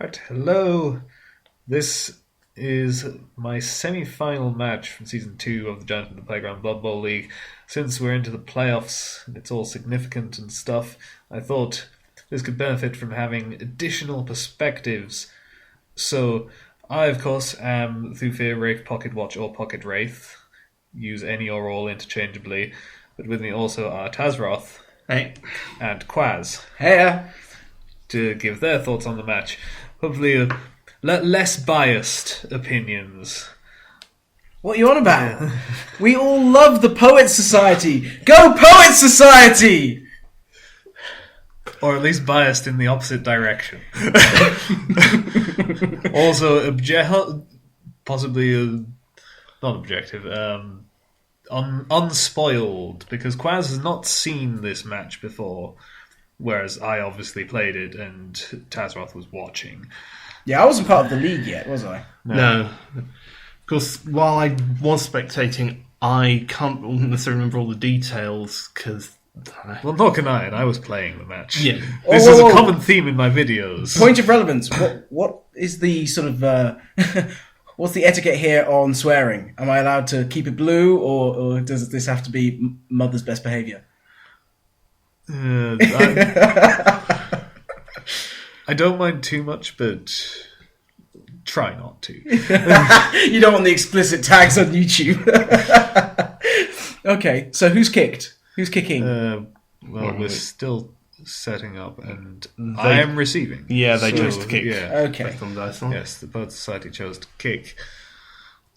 Right, hello. This is my semi-final match from Season 2 of the Giant in the Playground Blood Bowl League. Since we're into the playoffs and it's all significant and stuff, I thought this could benefit from having additional perspectives. So, I, of course, am Thufir, Wraith, Pocketwatch, or PocketWraith. Use any or all interchangeably. But with me also are Tazroth Hey. and Quaz Hey. to give their thoughts on the match. Hopefully, less biased opinions. What are you on about? We all love the Poets Society. Go Poets Society! Or at least biased in the opposite direction. Also, possibly not objective, unspoiled, because Quaz has not seen this match before, whereas I obviously played it and Tazroth was watching. Yeah, I wasn't part of the league yet, was I? No. Of course, while I was spectating, I can't necessarily remember all the details, because... Well, nor can I, and I was playing the match. Yeah. This is a common theme in my videos. Point of relevance. What is the sort of... what's the etiquette here on swearing? Am I allowed to keep it blue, or does this have to be mother's best behaviour? I don't mind too much, but try not to. You don't want the explicit tags on YouTube. Okay, so who's kicked? Who's kicking? We're still setting up, and I am receiving. Yeah, they chose to kick. Yeah. Okay. Yes, the Poets Society chose to kick.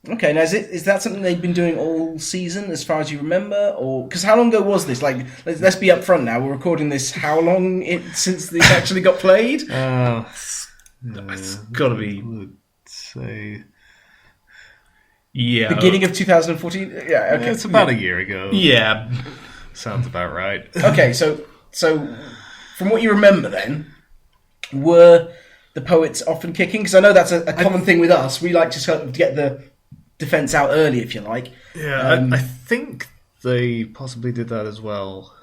Okay, now is that something they've been doing all season, as far as you remember, or because how long ago was this? Like, let's be upfront now. We're recording this. How long since this actually got played? It's got to be. I would say, yeah, beginning of 2014. Yeah, okay, it's about a year ago. Yeah, sounds about right. Okay, so from what you remember, then were the poets often kicking? Because I know that's a common thing with us. We like to sort of get the defense out early, if you like. Yeah, I think they possibly did that as well.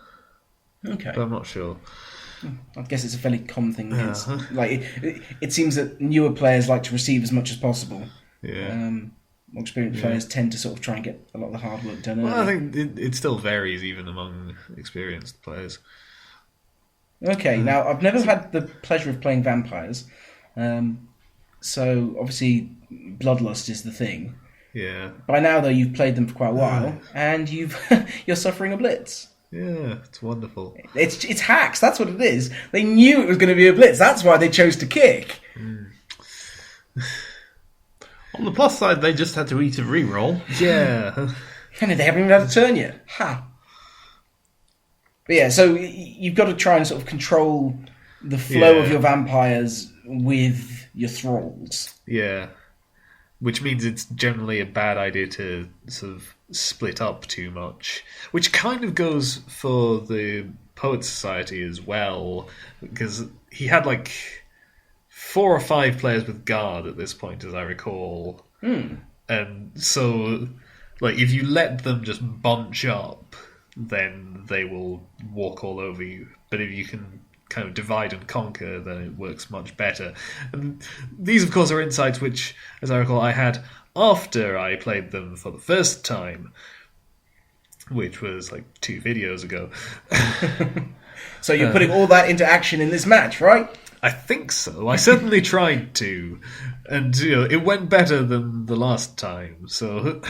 Okay, but I'm not sure. I guess it's a fairly common thing. Like it seems that newer players like to receive as much as possible. Yeah. More experienced players tend to sort of try and get a lot of the hard work done early. Well, I think it still varies even among experienced players. Okay, now I've never had the pleasure of playing vampires, so obviously bloodlust is the thing. Yeah. By now, though, you've played them for quite a while, and you're suffering a blitz. Yeah, it's wonderful. It's hacks. That's what it is. They knew it was going to be a blitz. That's why they chose to kick. On the plus side, they just had to eat a reroll. Yeah. And they haven't even had a turn yet. Ha. But yeah, so you've got to try and sort of control the flow of your vampires with your thralls. Yeah. Which means it's generally a bad idea to sort of split up too much. Which kind of goes for the Poets Society as well, because he had like 4 or 5 players with guard at this point, as I recall. And so, like, if you let them just bunch up, then they will walk all over you. But if you can kind of divide and conquer, then it works much better. And these, of course, are insights which, as I recall, I had after I played them for the first time, which was like 2 videos ago. So you're putting all that into action in this match, right? I think so. I certainly tried to, and it went better than the last time. So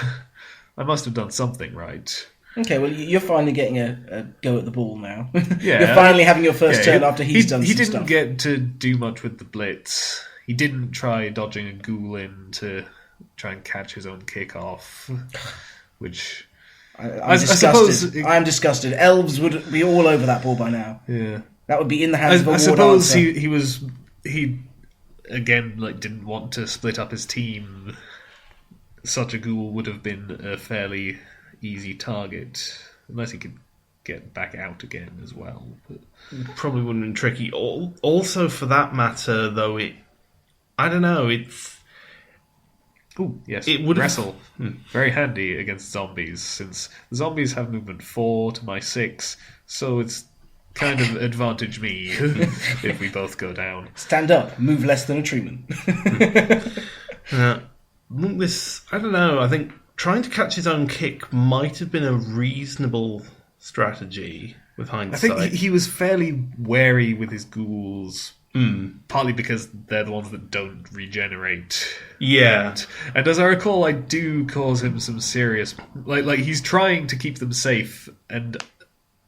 I must have done something right. Okay, well, you're finally getting a go at the ball now. Yeah, you're finally having your first turn after he's done some stuff. He didn't get to do much with the blitz. He didn't try dodging a ghoul in to try and catch his own kickoff, which I'm disgusted. suppose I'm disgusted. Elves would be all over that ball by now. Yeah, that would be in the hands of a I ward suppose answer. he again didn't want to split up his team. Such a ghoul would have been a fairly easy target, unless he could get back out again as well. But probably wouldn't have been tricky. Also, for that matter, though, I don't know, it's... Ooh, yes, it would wrestle. Very handy against zombies, since the zombies have movement 4 to my 6, so it's kind of advantage me if we both go down. Stand up, move less than a treeman. I don't know, I think trying to catch his own kick might have been a reasonable strategy with I hindsight. think he was fairly wary with his ghouls, partly because they're the ones that don't regenerate. Yeah. And as I recall, I do cause him some serious... Like he's trying to keep them safe, and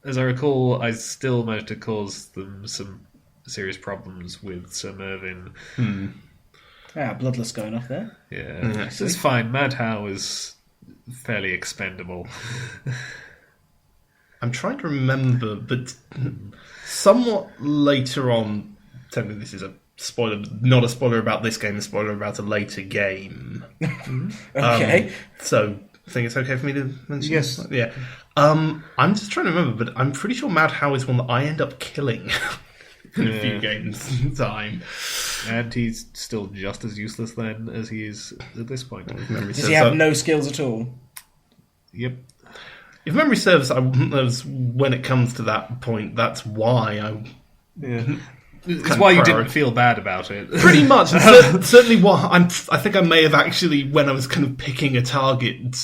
as I recall, I still managed to cause them some serious problems with Sir Mervyn. Bloodless going off there. Yeah. It's fine. Mad How is fairly expendable. I'm trying to remember, but somewhat later on, technically this is a spoiler, not a spoiler about this game, a spoiler about a later game. Okay. So, I think it's okay for me to mention? Yes. Yeah. I'm just trying to remember, but I'm pretty sure Mad How is one that I end up killing in a few games time. And he's still just as useless then as he is at this point. Does he have no skills at all? Yep. If memory serves, when it comes to that point, that's why I... Yeah. It's why you didn't feel bad about it. Pretty much. Certainly I think I may have actually, when I was kind of picking a target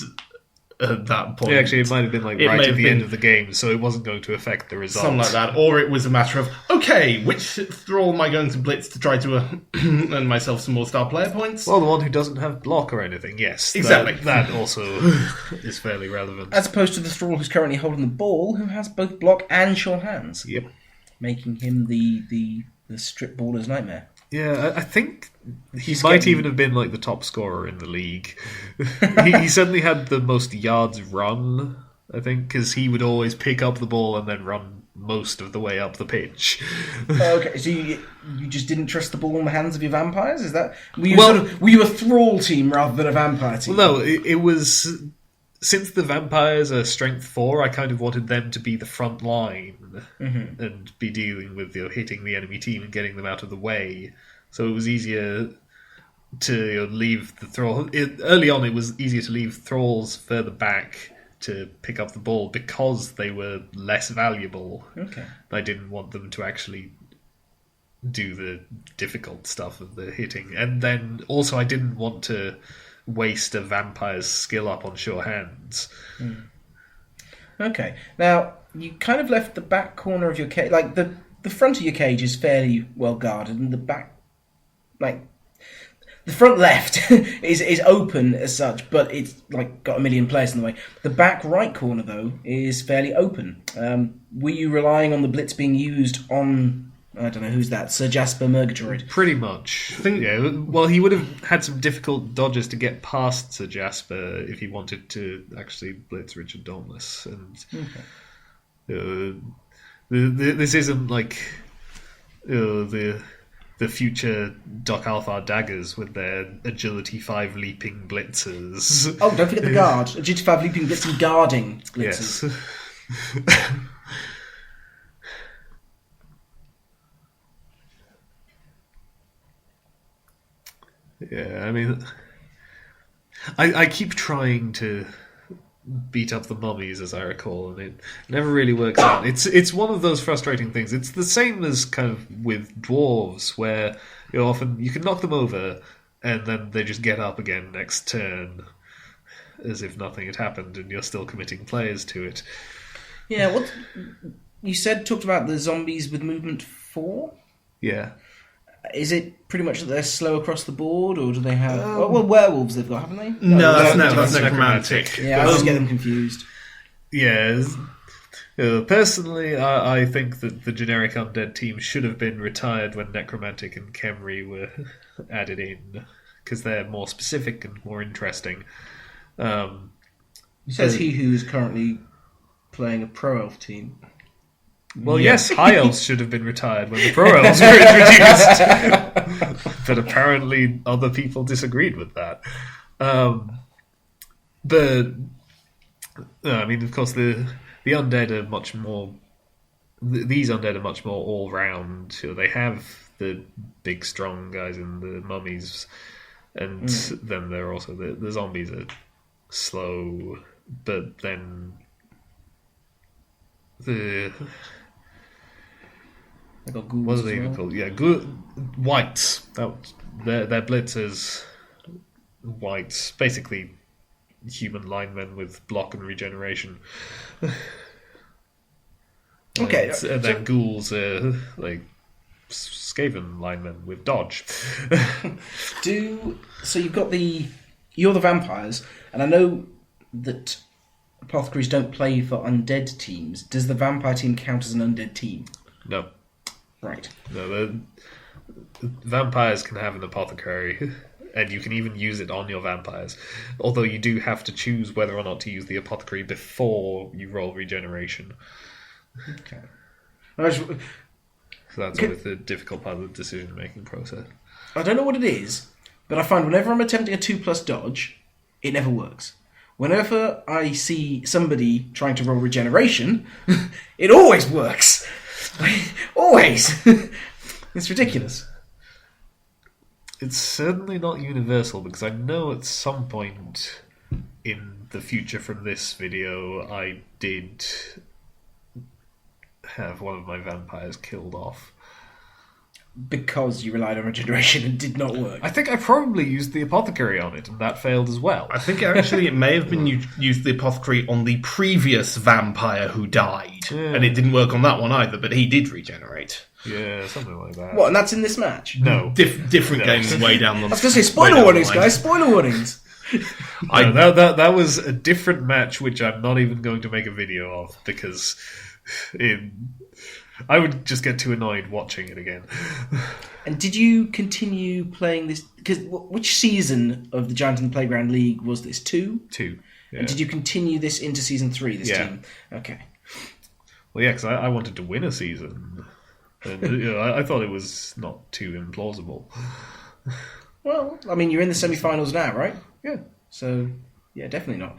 at that point... Yeah, actually, it might have been right at the end of the game, so it wasn't going to affect the result. Something like that. Or it was a matter of, okay, which thrall am I going to blitz to try to earn myself some more star player points? Well, the one who doesn't have block or anything, yes. Exactly. That also is fairly relevant. As opposed to the thrall who's currently holding the ball, who has both block and sure hands. Yep. Making him the strip baller's nightmare. Yeah, I think he might even have been the top scorer in the league. he certainly had the most yards run, I think, because he would always pick up the ball and then run most of the way up the pitch. Okay, so you just didn't trust the ball in the hands of your vampires? Is that were you a thrall team rather than a vampire team? Well, no, it was... Since the vampires are strength 4, I kind of wanted them to be the front line and be dealing with hitting the enemy team and getting them out of the way. So it was easier to leave the thrall. Early on, it was easier to leave thralls further back to pick up the ball because they were less valuable. Okay. I didn't want them to actually do the difficult stuff of the hitting. And then also I didn't want to waste a vampire's skill up on sure hands. Okay. Now, you kind of left the back corner of your cage... the front of your cage is fairly well guarded, and the back... the front left is open as such, but it's got a million players in the way. The back right corner, though, is fairly open. Were you relying on the blitz being used on... I don't know, who's that? Sir Jasper Murgatroyd? Pretty much. Yeah. Well, he would have had some difficult dodges to get past Sir Jasper if he wanted to actually blitz Richard Dauntless. And this isn't the future Doc Althar daggers with their Agility 5 leaping blitzers. Oh, don't forget the guard. Agility 5 leaping blitzing guarding blitzers. Yes. Yeah, I mean, I keep trying to beat up the mummies, as I recall, and it never really works out. It's one of those frustrating things. It's the same as kind of with dwarves, where you can knock them over, and then they just get up again next turn, as if nothing had happened, and you're still committing players to it. Yeah, what you talked about the zombies with movement 4? Yeah. Is it pretty much that they're slow across the board, or do they have... werewolves they've got, haven't they? No, that's necromantic. Yeah, I always get them confused. Yeah. Personally, I think that the generic undead team should have been retired when Necromantic and Khemri were added in, because they're more specific and more interesting. Says he who is currently playing a pro elf team. Well, yes, High Elves should have been retired when the Pro Elves were introduced. But apparently other people disagreed with that. But, I mean, of course, the undead are much more... These undead are much more all-round. They have the big, strong guys in the mummies, and then there are also... The zombies are slow, but then... They got ghouls. What are as they even well. called? Yeah, whites. Their blitzers, whites, basically human linemen with block and regeneration. Okay, and then ghouls are like Skaven linemen with dodge. So you've got you're the vampires, and I know that apothecaries don't play for undead teams. Does the vampire team count as an undead team? No. Right. No, the vampires can have an apothecary, and you can even use it on your vampires. Although you do have to choose whether or not to use the apothecary before you roll regeneration. Okay. So that's always the difficult part of the decision-making process. I don't know what it is, but I find whenever I'm attempting a 2+ dodge, it never works. Whenever I see somebody trying to roll regeneration, it always works. Always. It's ridiculous. It's certainly not universal, because I know at some point in the future from this video I did have one of my vampires killed off. Because you relied on regeneration and did not work. I think I probably used the apothecary on it, and that failed as well. I think actually it may have been used the apothecary on the previous vampire who died, and it didn't work on that one either, but he did regenerate. Yeah, something like that. What, and that's in this match? No. Different games way down the line. I was going to say, spoiler warnings, guys, spoiler warnings. No, that was a different match, which I'm not even going to make a video of, because I would just get too annoyed watching it again. And did you continue playing this? Because which season of the Giant in the Playground League was this? 2? 2. Yeah. And did you continue this into season 3? This team. Okay. Well, yeah, because I wanted to win a season, and I thought it was not too implausible. Well, I mean, you're in the semi-finals now, right? Yeah. So, yeah, definitely not.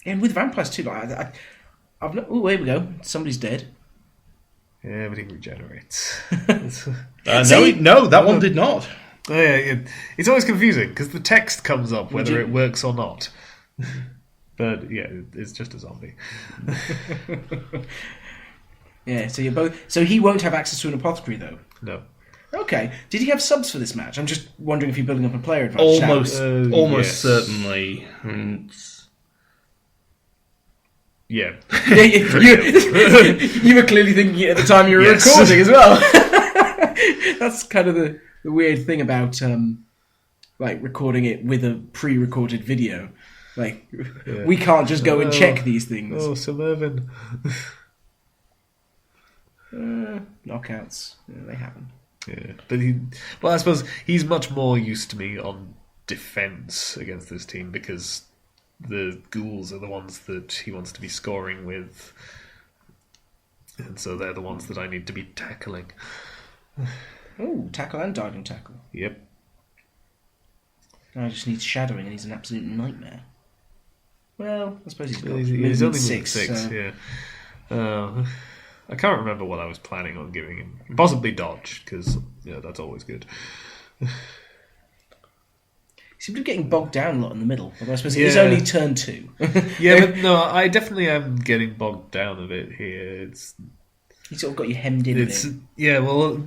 And with vampires too, like oh, here we go. Somebody's dead. Yeah, but he regenerates. No, that one did not. It's always confusing because the text comes up whether it works or not. But yeah, it's just a zombie. Yeah, so you're both. So he won't have access to an apothecary, though. No. Okay. Did he have subs for this match? I'm just wondering if you're building up a player advantage. Almost yes. certainly. Yeah. You were clearly thinking it at the time you were recording as well. That's kind of the weird thing about like recording it with a pre-recorded video. Like we can't just go and check these things. Oh, Sir Mervyn. Knockouts, they happen. Yeah, but I suppose he's much more used to me on defense against this team because the ghouls are the ones that he wants to be scoring with, and so they're the ones that I need to be tackling. Oh, tackle and diving tackle. Yep. Now he just needs shadowing, and he's an absolute nightmare. Well, I suppose he's got he's only six. So. Yeah. I can't remember what I was planning on giving him. Possibly dodge, because that's always good. He seems to be getting bogged down a lot in the middle. Although I suppose it is only turn 2. Yeah, but no, I definitely am getting bogged down a bit here. You sort of got you hemmed in a bit. Yeah, well,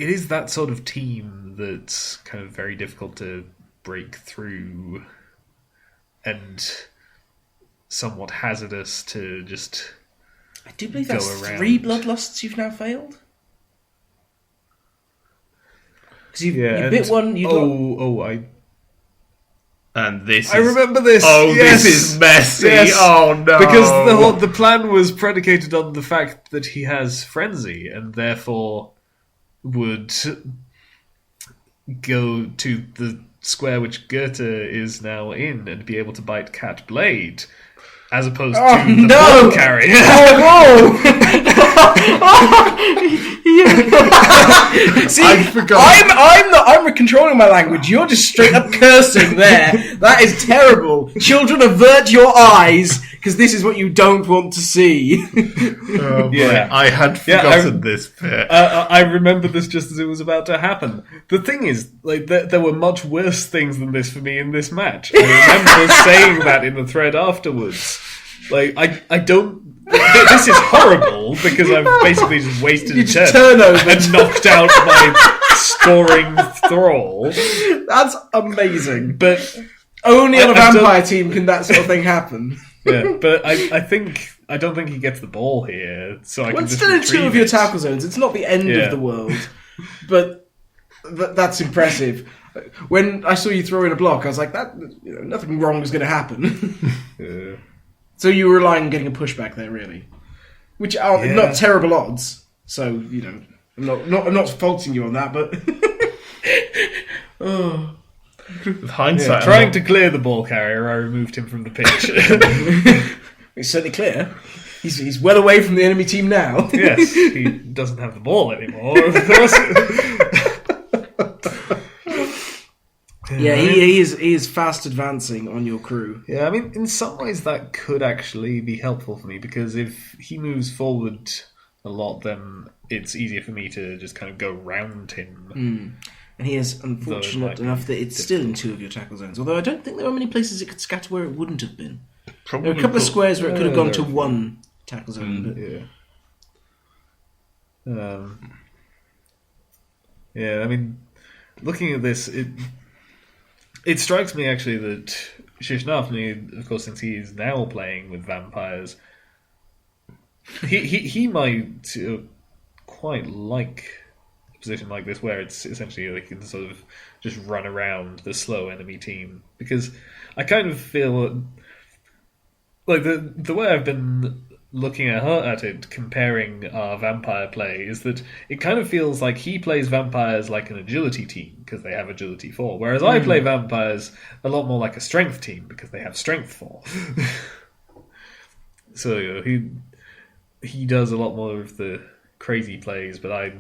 it is that sort of team that's kind of very difficult to break through and somewhat hazardous to just I do believe go that's around. 3 bloodlusts you've now failed. Because you bit one. And this. I remember this. Oh, yes. This is messy. Yes. Oh no! Because the plan was predicated on the fact that he has frenzy and therefore would go to the square which Goethe is now in and be able to bite Cat Blade. As opposed to the ball carrier. See, I'm controlling my language. You're just straight up cursing there. That is terrible. Children, avert your eyes because this is what you don't want to see. Oh, yeah, I had forgotten this bit. I remember this just as it was about to happen. The thing is, like, there were much worse things than this for me in this match. I remember saying that in the thread afterwards. Like, I don't this is horrible because I've basically just wasted You a just turn turn over. and knocked out my scoring thrall. That's amazing. But Only on a I don't- vampire team can that sort of thing happen. yeah, but I don't think he gets the ball here, so I Well, can it's just still in 2 of retrieve your it. tackle zones. It's not the end Yeah. of the world, but that's impressive. When I saw you throw in a block, I was like, "That nothing wrong is going to happen." Yeah. So you were relying on getting a pushback there, really, which are Yeah. not terrible odds. So I'm not faulting you on that, but oh. With hindsight, Trying to clear the ball carrier, I removed him from the pitch. It's certainly clear. He's well away from the enemy team now. Yes, he doesn't have the ball anymore, of course. Yeah, he is fast advancing on your crew. Yeah, I mean, in some ways that could actually be helpful for me, because if he moves forward a lot, then it's easier for me to just kind of go round him. And he is unfortunate enough that it's still in 2 of your tackle zones. Although I don't think there are many places it could scatter where it wouldn't have been. There are a couple of squares where it could have gone to 1 tackle zone. But Yeah, I mean, looking at this, it strikes me actually that Shishnafni, of course, since he is now playing with vampires, he might quite like a position like this where it's essentially like he can sort of just run around the slow enemy team, because I kind of feel like the way I've been looking at it, comparing our vampire play, is that it kind of feels like he plays vampires like an agility team because they have agility 4, whereas I play vampires a lot more like a strength team because they have strength 4. So he does a lot more of the crazy plays, but I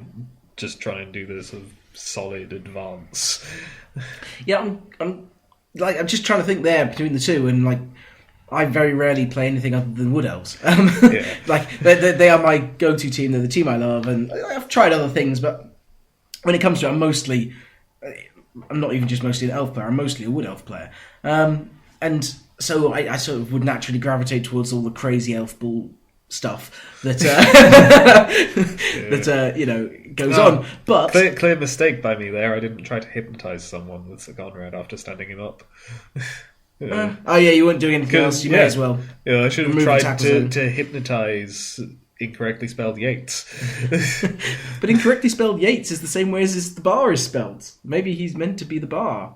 just try and do the sort of solid advance. yeah, I'm just trying to think there between the two, and like I very rarely play anything other than Wood Elves. Like they are my go-to team. They're the team I love, and I've tried other things, but when it comes to it, I'm not even just mostly an elf player. I'm mostly a Wood Elf player, and so I sort of would naturally gravitate towards all the crazy elf ball stuff that goes on. But Clear mistake by me there. I didn't try to hypnotise someone with Sir Conrad after standing him up. you weren't doing anything else. You may as well. Yeah, I should have remove the tried tackle zone. to hypnotise incorrectly spelled Yates. But incorrectly spelled Yates is the same way as the bar is spelled. Maybe he's meant to be the bar,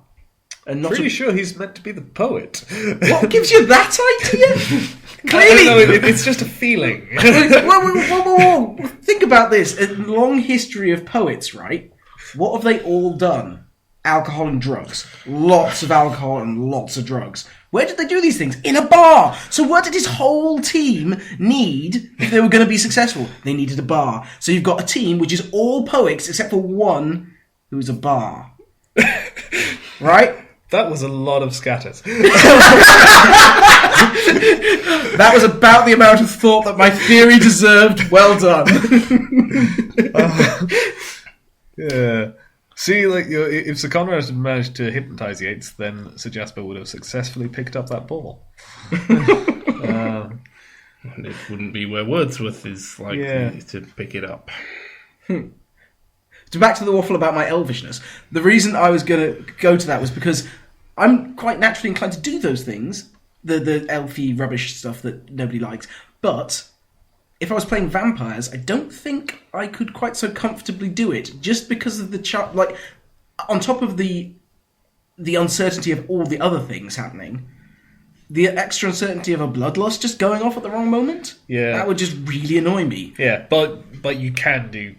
and not. Pretty sure he's meant to be the poet. What gives you that idea? I Clearly, don't know, it's just a feeling. whoa. Think about this. A long history of poets, right? What have they all done? Alcohol and drugs. Lots of alcohol and lots of drugs. Where did they do these things? In a bar. So what did his whole team need if they were going to be successful? They needed a bar. So you've got a team which is all poets except for one who's a bar. Right? That was a lot of scatters. That was about the amount of thought that my theory deserved. Well done. Yeah. See, like, if Sir Conrad had managed to hypnotise Yates, then Sir Jasper would have successfully picked up that ball. And it wouldn't be where Wordsworth is likely to pick it up. So back to the waffle about my elvishness. The reason I was going to go to that was because I'm quite naturally inclined to do those things, the elfy rubbish stuff that nobody likes. But if I was playing vampires, I don't think I could quite so comfortably do it, just because of the on top of the uncertainty of all the other things happening. The extra uncertainty of a bloodlust just going off at the wrong moment? Yeah. That would just really annoy me. Yeah, but you can do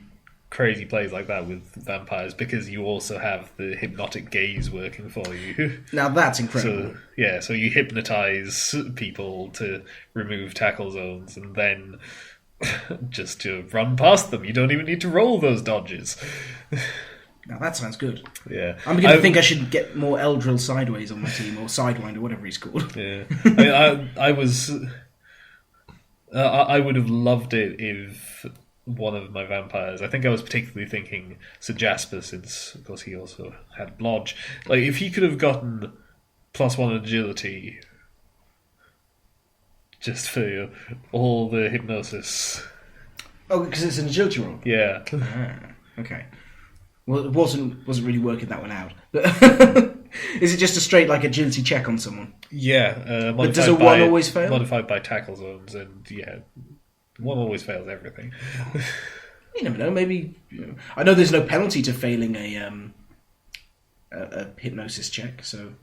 crazy plays like that with vampires because you also have the hypnotic gaze working for you. Now that's incredible. So you hypnotise people to remove tackle zones and then just to run past them. You don't even need to roll those dodges. Now that sounds good. Yeah, I'm beginning to think I should get more Eldril Sideways on my team, or Sidewind, or whatever he's called. Yeah, I would have loved it if one of my vampires, I think I was particularly thinking Sir Jasper, since of course he also had Blodge. Like, if he could have gotten +1 agility just for all the hypnosis. Oh, because it's an agility roll. Yeah. Okay. Well, it wasn't really working that one out. But is it just a straight like agility check on someone? Yeah. But does a 1 always fail? Modified by tackle zones, and 1 always fails everything. You never know. Maybe I know there's no penalty to failing a hypnosis check. So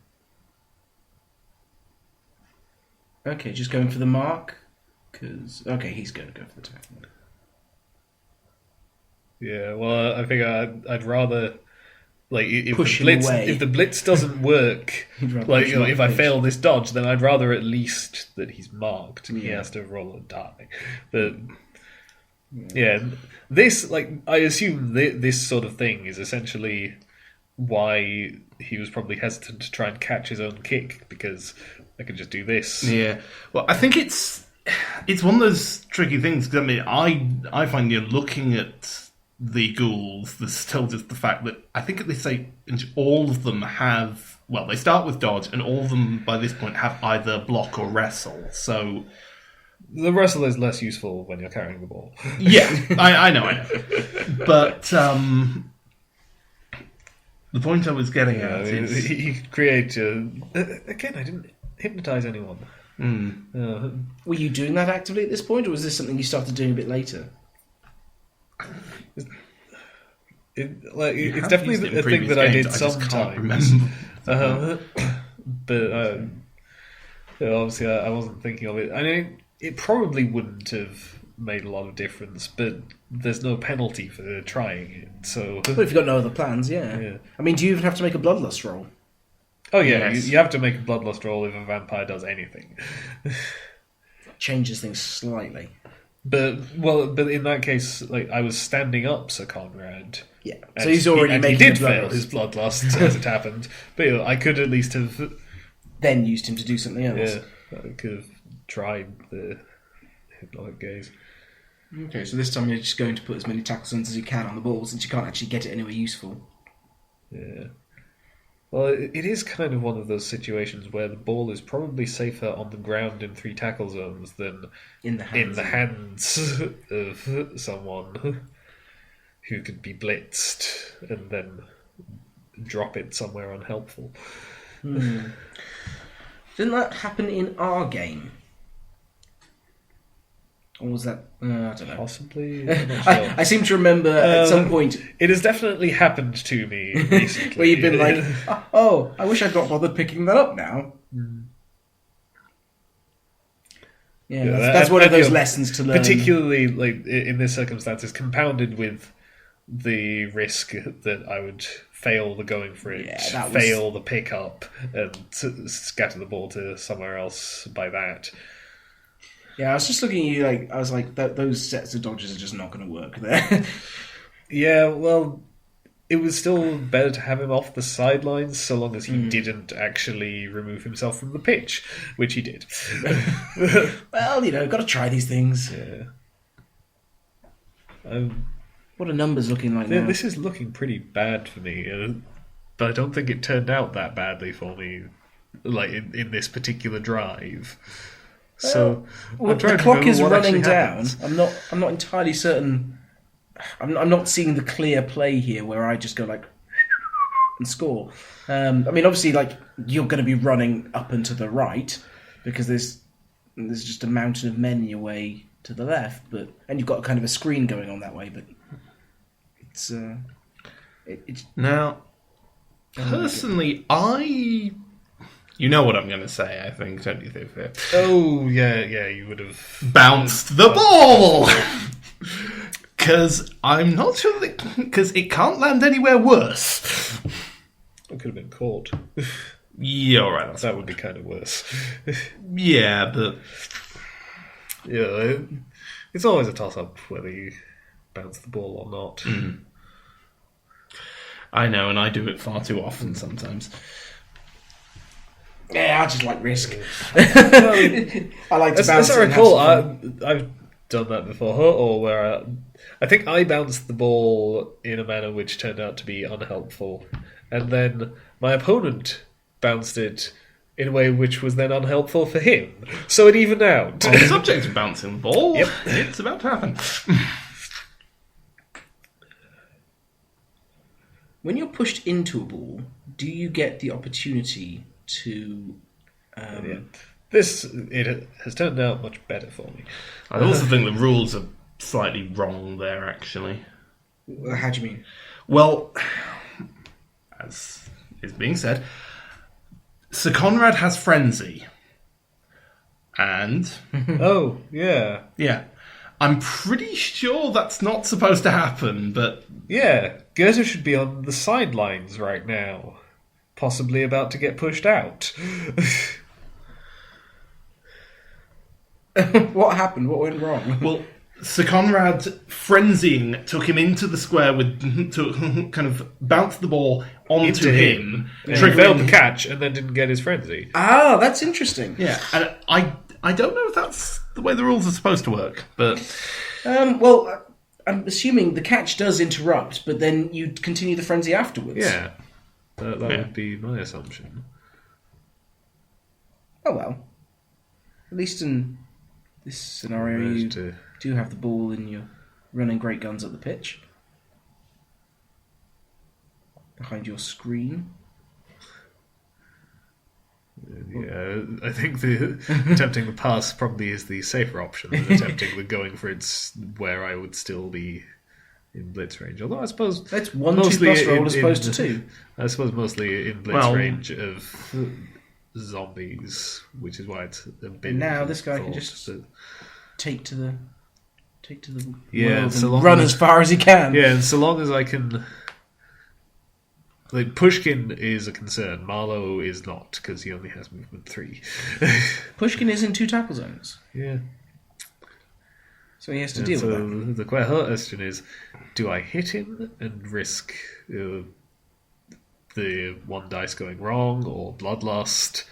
okay, just going for the mark. Okay, he's going to go for the tackle. Yeah, well, I think I'd rather if push the blitz him away. if the blitz doesn't work, if I fail this dodge, then I'd rather at least that he's marked. He has to roll a die. But this I assume this sort of thing is essentially why he was probably hesitant to try and catch his own kick, because I could just do this. Yeah, well, I think it's one of those tricky things. 'Cause, I mean, I find looking at the ghouls, there's still just the fact that I think at this stage all of them have, well, they start with dodge, and all of them by this point have either block or wrestle. So the wrestle is less useful when you're carrying the ball. Yeah, I know. But the point I was getting at is he could create. Again, I didn't hypnotize anyone. Were you doing that actively at this point, or was this something you started doing a bit later? It's definitely a thing that I did sometimes. But obviously, I wasn't thinking of it. I mean, it probably wouldn't have made a lot of difference, but there's no penalty for trying it. So, well, if you've got no other plans, yeah. I mean, do you even have to make a bloodlust roll? Oh yeah, you have to make a bloodlust roll if a vampire does anything. Changes things slightly. But in that case, I was standing up Sir Conrad. Yeah, so he's already making. He did fail his bloodlust as it happened, but I could at least have then used him to do something else. Yeah, I could have tried the hypnotic gaze. Okay, so this time you're just going to put as many tackle zones as you can on the ball, since you can't actually get it anywhere useful. Yeah. Well, it is kind of one of those situations where the ball is probably safer on the ground in 3 tackle zones than in the hands of someone who could be blitzed and then drop it somewhere unhelpful. Didn't that happen in our game? Or was that... I don't know. Possibly. I seem to remember at some point... It has definitely happened to me recently. Where you've been like, oh, I wish I'd not bothered picking that up now. Yeah, that's one of those lessons to learn. Particularly in this circumstances, compounded with the risk that I would fail the going for it, fail the pickup, and scatter the ball to somewhere else by that. Yeah, I was just looking at you I was like, those sets of dodges are just not going to work there. Yeah, well, it was still better to have him off the sidelines so long as he didn't actually remove himself from the pitch, which he did. Well, got to try these things. Yeah. What are numbers looking like now? This is looking pretty bad for me, but I don't think it turned out that badly for me, in this particular drive. So the clock is running down. I'm not entirely certain. I'm not seeing the clear play here where I just go and score. I mean, obviously, you're going to be running up and to the right because there's just a mountain of men in your way to the left, and you've got kind of a screen going on that way. But it's now personally, You know what I'm going to say, I think, don't you, Thufir? Oh, yeah, you would have... Bounced the ball! Because I'm not sure because it can't land anywhere worse. It could have been caught. Yeah, all right. That would be kind of worse. Yeah, but... Yeah, it's always a toss-up whether you bounce the ball or not. I know, and I do it far too often sometimes. Yeah, I just like risk. I like to bounce. As I recall, I've done that before, or where I think I bounced the ball in a manner which turned out to be unhelpful, and then my opponent bounced it in a way which was then unhelpful for him. So it evened out. On the subject of bouncing the ball, Yep. it's about to happen. When you're pushed into a ball, do you get the opportunity to... It has turned out much better for me. I also think the rules are slightly wrong there, actually. How do you mean? Well, as is being said, Sir Conrad has Frenzy. And... Oh, yeah. yeah. I'm pretty sure that's not supposed to happen, but... Yeah, Goethe should be on the sidelines right now. Possibly about to get pushed out. What happened? What went wrong? Well, Sir Conrad frenzying took him into the square to kind of bounce the ball onto him. And he failed the catch and then didn't get his frenzy. Ah, that's interesting. Yeah, and I don't know if that's the way the rules are supposed to work, but... Well, I'm assuming the catch does interrupt, but then you continue the frenzy afterwards. Yeah, that would be my assumption. Oh well. At least in this scenario, you do have the ball and you're running great guns up the pitch. Behind your screen. Yeah, I think the attempting the pass probably is the safer option than attempting the going for it's where I would still be in blitz range. Although I suppose that's 1 mostly 2+ roll as opposed to 2. I suppose mostly in blitz range of zombies, which is why it's a bit. Now this guy can just take to the yeah, world so and run as far as he can. Yeah, and so long as I can. Like, Pushkin is a concern. Marlowe is not, because he only has movement 3. Pushkin is in 2 tackle zones. Yeah. So he has to deal with that. The question is, do I hit him and risk the 1 dice going wrong, or bloodlust,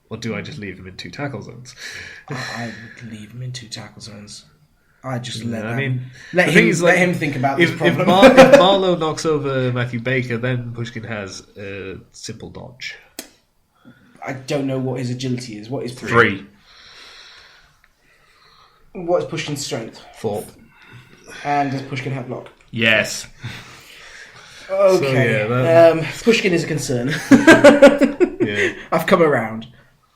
or do I just leave him in 2 tackle zones? I would leave him in 2 tackle zones. I just let him think about this problem. If Marlowe knocks over Matthew Baker, then Pushkin has a simple dodge. I don't know what his agility is. What is 3? What is Pushkin's strength? 4. And does Pushkin have block? Yes. Okay. So, Pushkin is a concern. Yeah. I've come around.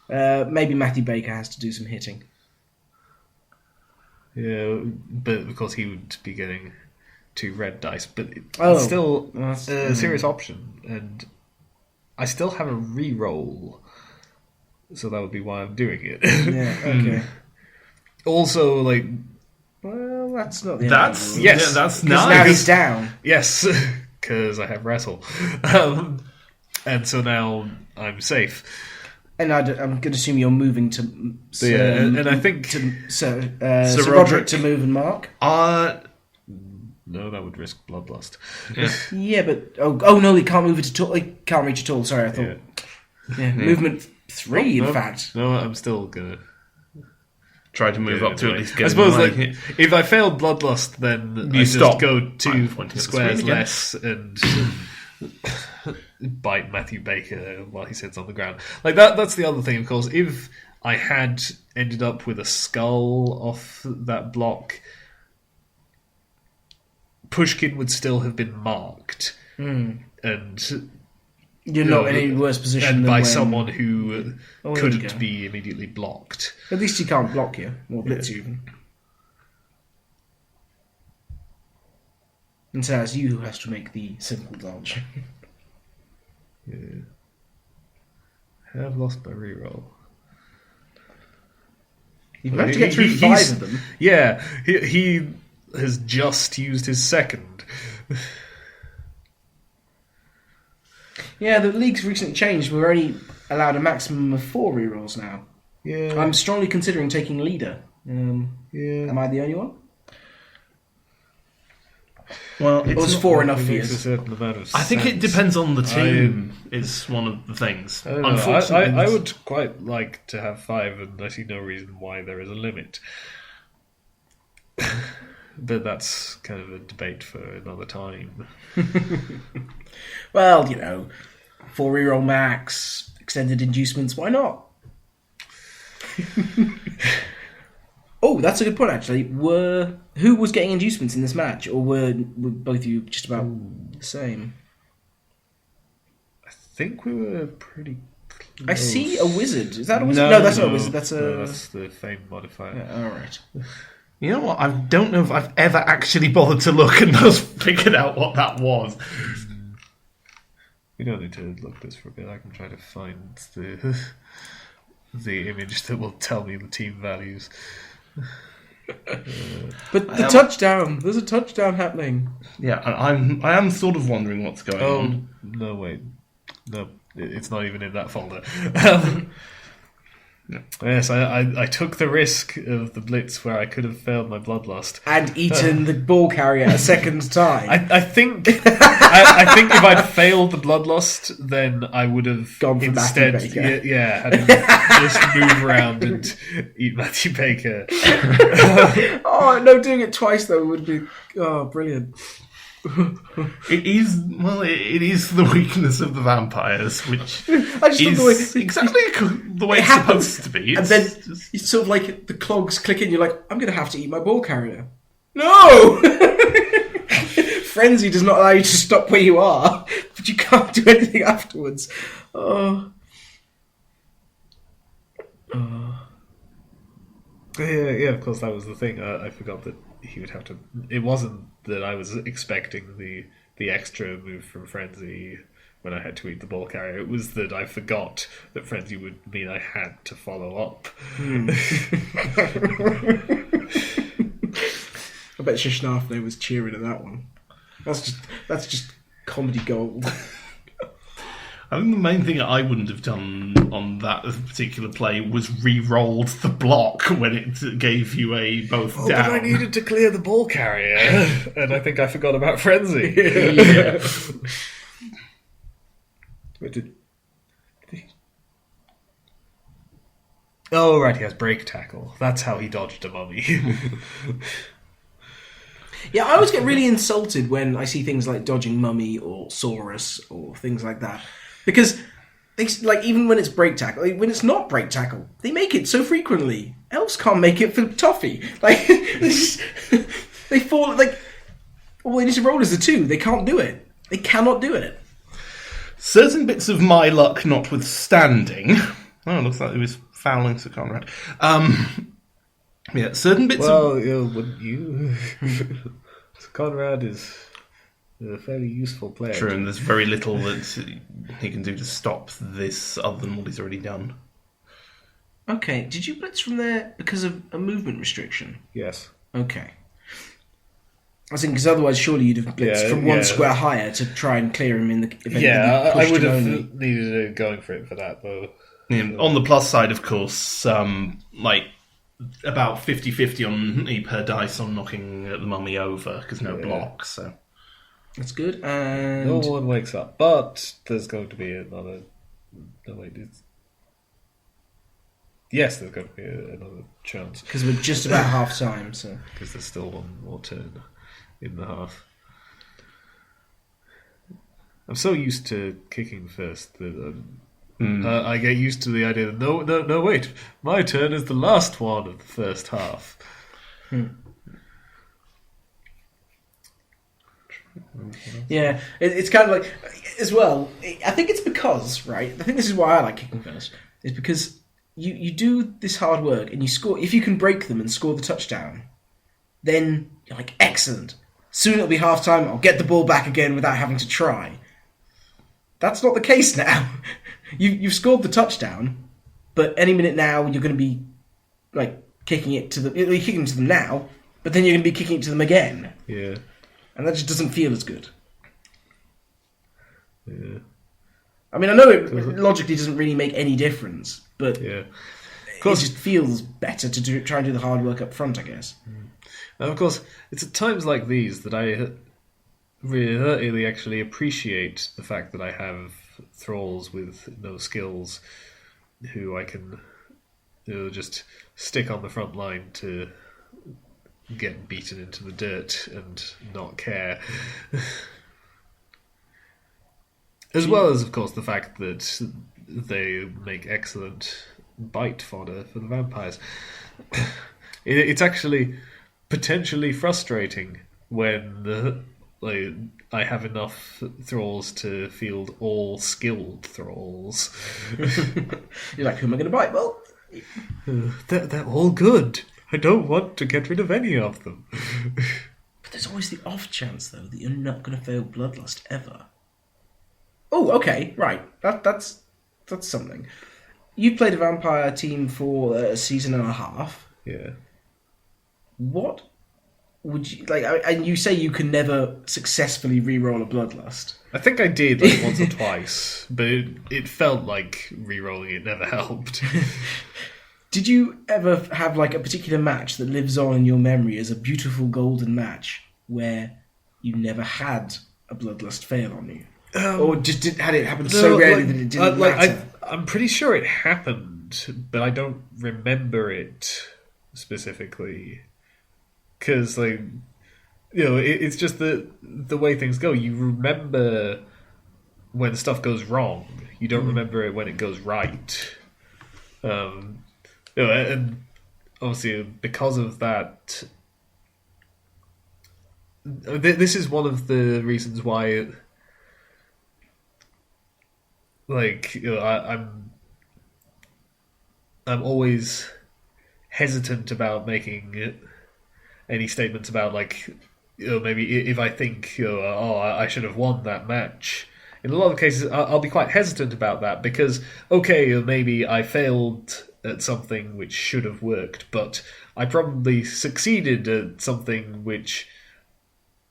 Maybe Matthew Baker has to do some hitting. Yeah, but of course he would be getting 2 red dice, but it's still a serious option, and I still have a re-roll, so that would be why I'm doing it. Yeah, okay. Also, like... Well, that's not the That's, end. yes, yeah, that's Now nice. he's down. Yes, because I have wrestle. And so now I'm safe. And I'm going to assume you're moving to... and I think... Sir Roderick to move and mark? No, that would risk bloodlust. Yeah. Yeah, but... Oh no, he can't move it at all. He can't reach at all. Sorry, I thought... Yeah. Movement 3, in fact. No, I'm still going to... Try to move up to at least get I suppose like, if I failed bloodlust, then You I stop. just go 2 pointing at the squares screen again. less and bite Matthew Baker while he sits on the ground. Like that's the other thing, of course. If I had ended up with a skull off that block, Pushkin would still have been marked, and You're not in any worse position than by when... someone who there you couldn't go. be immediately blocked. At least he can't block you, or blitz you even. And so it's you who has to make the simple dodge. Yeah. Have lost my reroll. You've managed to get through 5 of them. Yeah, he has just used his second. Yeah, the league's recently changed. We're only allowed a maximum of 4 rerolls now. Yeah. I'm strongly considering taking leader. Yeah. Am I the only one? well, Or was 4 enough It for you? makes a certain amount of I think it sense. depends on the team. Is one of the things. I don't know. Unfortunately, I would quite like to have 5, and I see no reason why there is a limit. But that's kind of a debate for another time. Well, 4 reroll max. extended inducements, why not? Oh, that's a good point, actually. Who was getting inducements in this match, or were both of you just about the same? I think we were pretty close. I see a wizard. Is that a wizard? No, that's not a wizard. That's that's the fame modifier. Yeah, all right. You know what? I don't know if I've ever actually bothered to look and just figured out what that was. We don't need to look this for a bit. I can try to find the image that will tell me the team values. But the touchdown. There's a touchdown happening. Yeah, I am sort of wondering what's going on. No, wait. No, it's not even in that folder. Yes, I took the risk of the blitz where I could have failed my bloodlust. And eaten the ball carrier a second time. I think I think if I'd failed the bloodlust, then I would have gone for instead, Matthew Baker. had him just move around and eat Matthew Baker. Oh no, doing it twice though would be brilliant. It is the weakness of the vampires, which I just is love the way exactly the way it's supposed to be. And then it's sort of like the clogs click in. You're like, I'm going to have to eat my ball carrier. No. Frenzy does not allow you to stop where you are, but you can't do anything afterwards. Oh. Yeah, of course, that was the thing. I forgot that he would have to... It wasn't that I was expecting the extra move from Frenzy when I had to eat the ball carrier. It was that I forgot that Frenzy would mean I had to follow up. I bet Shishnafne was cheering at that one. That's just comedy gold. I think the main thing I wouldn't have done on that particular play was re-rolled the block when it gave you a both down. But I needed to clear the ball carrier, and I think I forgot about Frenzy. Yeah. Oh, right, he has break tackle. That's how he dodged a mummy. Yeah, I always get really insulted when I see things like dodging mummy or Saurus or things like that. Because, even when it's break tackle, when it's not break tackle, they make it so frequently. Elves can't make it for Toffee. They fall, all they need to roll is a 2. They can't do it. They cannot do it. Certain bits of my luck notwithstanding... Oh, it looks like it was fouling to Conrad. Yeah, certain bits of... Well, wouldn't you? Conrad is a fairly useful player. True, and there's very little that he can do to stop this other than what he's already done. Okay, did you blitz from there because of a movement restriction? Yes. Okay. I think because otherwise surely you'd have blitzed from one square higher to try and clear him in the event. Yeah, I would have needed going for it for that, though. Yeah, on the plus side, of course, about 50-50 on E per dice on knocking the mummy over, because no blocks, so... That's good, and... No one wakes up, but there's going to be another... No, wait, Yes, there's going to be another chance. Because we're just about half-time, so... Because there's still one more turn in the half. I'm so used to kicking first that... I get used to the idea that no, wait, my turn is the last one of the first half. Yeah, it's kind of like, as well, I think it's because, right, I think this is why I like kicking first, is because you do this hard work and you score, if you can break them and score the touchdown, then you're like, excellent, soon it'll be half time, I'll get the ball back again without having to try. That's not the case now. You've scored the touchdown, but any minute now you're going to be kicking it to them. You're kicking to them now, but then you're going to be kicking it to them again. Yeah, and that just doesn't feel as good. Yeah, I mean, I know it logically doesn't really make any difference, but of course it just feels better to try and do the hard work up front, I guess. And of course, it's at times like these that I really actually appreciate the fact that I have thralls with no skills who I can just stick on the front line to get beaten into the dirt and not care. As well as, of course, the fact that they make excellent bite fodder for the vampires. It's actually potentially frustrating when I have enough thralls to field all skilled thralls. You're like, who am I going to bite? Well, They're all good. I don't want to get rid of any of them. but there's always the off chance, though, that you're not going to fail Bloodlust ever. Oh, okay, right. That's something. You've played a vampire team for a season and a half. Yeah. What would you like? And you say you can never successfully re-roll a Bloodlust. I think I did once or twice, but it felt like re-rolling it never helped. Did you ever have a particular match that lives on in your memory as a beautiful golden match where you never had a Bloodlust fail on you? Or just had it happen so rarely that it didn't matter? I'm pretty sure it happened, but I don't remember it specifically. Because, it's just the way things go. You remember when stuff goes wrong. You don't remember it when it goes right. And obviously, because of that, this is one of the reasons why, I'm always hesitant about making any statements about maybe if I think I should have won that match. In a lot of cases, I'll be quite hesitant about that because maybe I failed at something which should have worked, but I probably succeeded at something which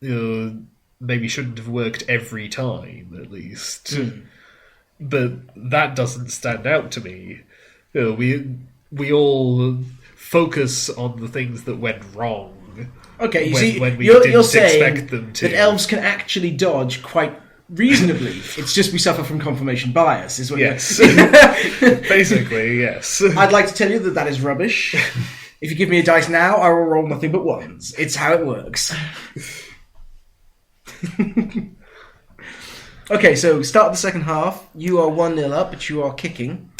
maybe shouldn't have worked every time, at least. But that doesn't stand out to me. We all focus on the things that went wrong. Okay, when we you're didn't saying expect them to. that elves can actually dodge quite reasonably. It's just we suffer from confirmation bias, is what Yes. you're Basically, yes. I'd like to tell you that is rubbish. If you give me a dice now, I will roll nothing but ones. It's how it works. Okay, so start of the second half. You are 1-0 up, but you are kicking.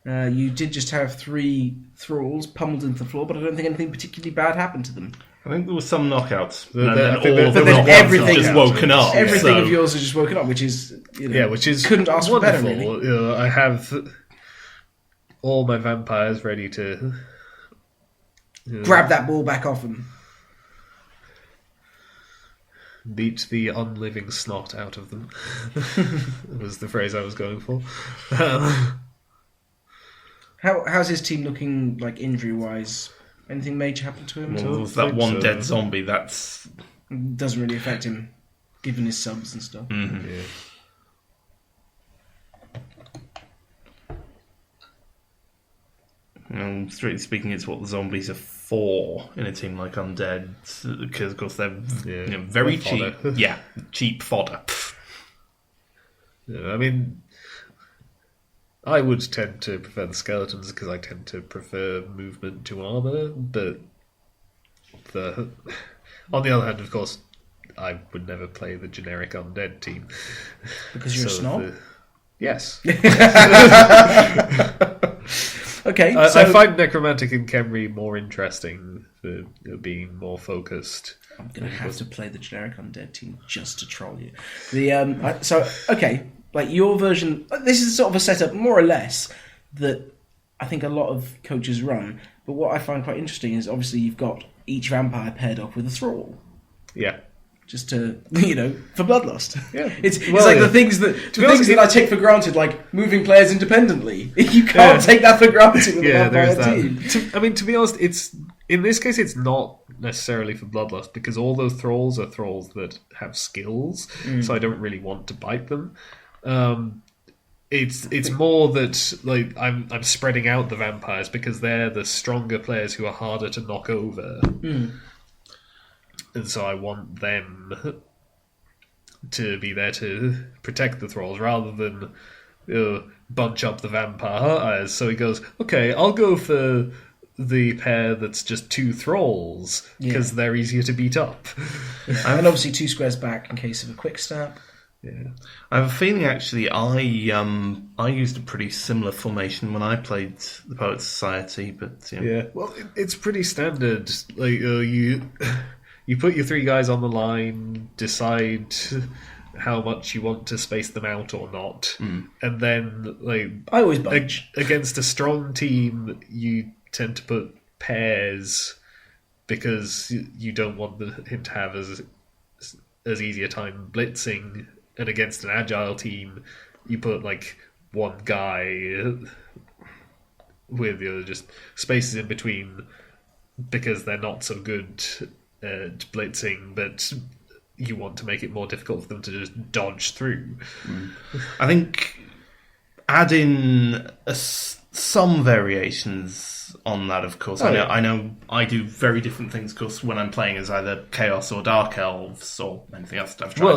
You did just have 3 thralls pummeled into the floor, but I don't think anything particularly bad happened to them. I think there were some knockouts. Everything just woken up. Everything of yours has just woken up, which is which is couldn't ask for better, really. wonderful. I have all my vampires ready to grab that ball back off them. Beat the unliving snot out of them. Was the phrase I was going for. How's his team looking, injury-wise? Anything major happen to him? Well, there's that one dead zombie. That's doesn't really affect him, given his subs and stuff. Mm-hmm. Yeah. Strictly speaking, it's what the zombies are for in a team like Undead, because of course they're very cheap. Yeah, cheap fodder. I mean, I would tend to prefer the skeletons because I tend to prefer movement to armor, but on the other hand, of course, I would never play the generic undead team. Because you're a snob? Yes. Okay, I find Necromantic and Khemri more interesting for being more focused. I'm going to have to play the generic undead team just to troll you. Your version, this is sort of a setup, more or less, that I think a lot of coaches run. But what I find quite interesting is obviously you've got each vampire paired up with a thrall. Yeah. Just to, for bloodlust. Yeah. It's the things that I take for granted, like moving players independently. You can't take that for granted with a vampire team. To be honest, in this case, it's not necessarily for bloodlust because all those thralls are thralls that have skills, so I don't really want to bite them. It's more that I'm spreading out the vampires because they're the stronger players who are harder to knock over. And so I want them to be there to protect the thralls rather than bunch up the vampires. So he goes, okay, I'll go for the pair that's just 2 thralls because they're easier to beat up. And obviously 2 squares back in case of a quick snap. Yeah. I have a feeling actually I used a pretty similar formation when I played the Poets Society, but Yeah. Well, it's pretty standard. Like you put your 3 guys on the line, decide how much you want to space them out or not, and then I always bunch. against a strong team, you tend to put pairs because you don't want him to have as easy a time blitzing. And against an agile team, you put one guy with just spaces in between because they're not so good at blitzing, but you want to make it more difficult for them to just dodge through. I think add in some variations on that, of course. I know I do very different things, of course, when I'm playing as either Chaos or Dark Elves or anything else that I've tried. Well,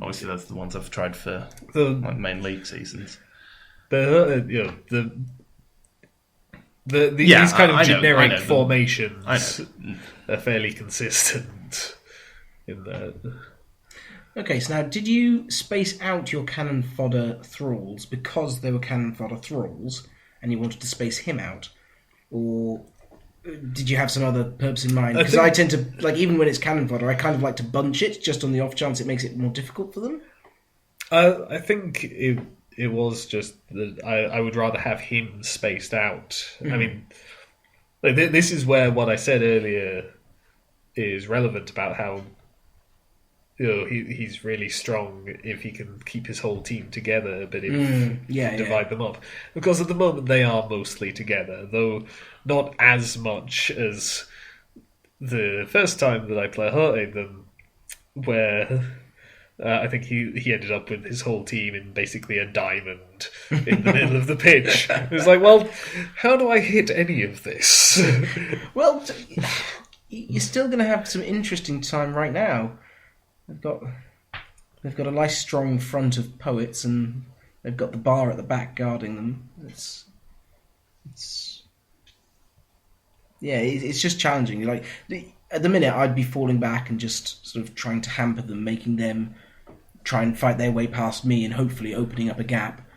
obviously that's the ones I've tried for main league seasons. These kind of generic formations are fairly consistent in that. Okay, so now, did you space out your cannon fodder thralls because they were cannon fodder thralls, and you wanted to space him out? Or did you have some other purpose in mind? Because I tend to, even when it's cannon fodder, I kind of like to bunch it, just on the off chance it makes it more difficult for them. I think it was just that I would rather have him spaced out. I mean, this is where what I said earlier is relevant about how he's really strong if he can keep his whole team together, but divide them up. Because at the moment they are mostly together, though not as much as the first time that I played them, where I think he ended up with his whole team in basically a diamond in the middle of the pitch. It was like, well, how do I hit any of this? Well, you're still going to have some interesting time right now. They've got a nice strong front of poets, and they've got the bar at the back guarding them. It's just challenging. At the minute, I'd be falling back and just sort of trying to hamper them, making them try and fight their way past me, and hopefully opening up a gap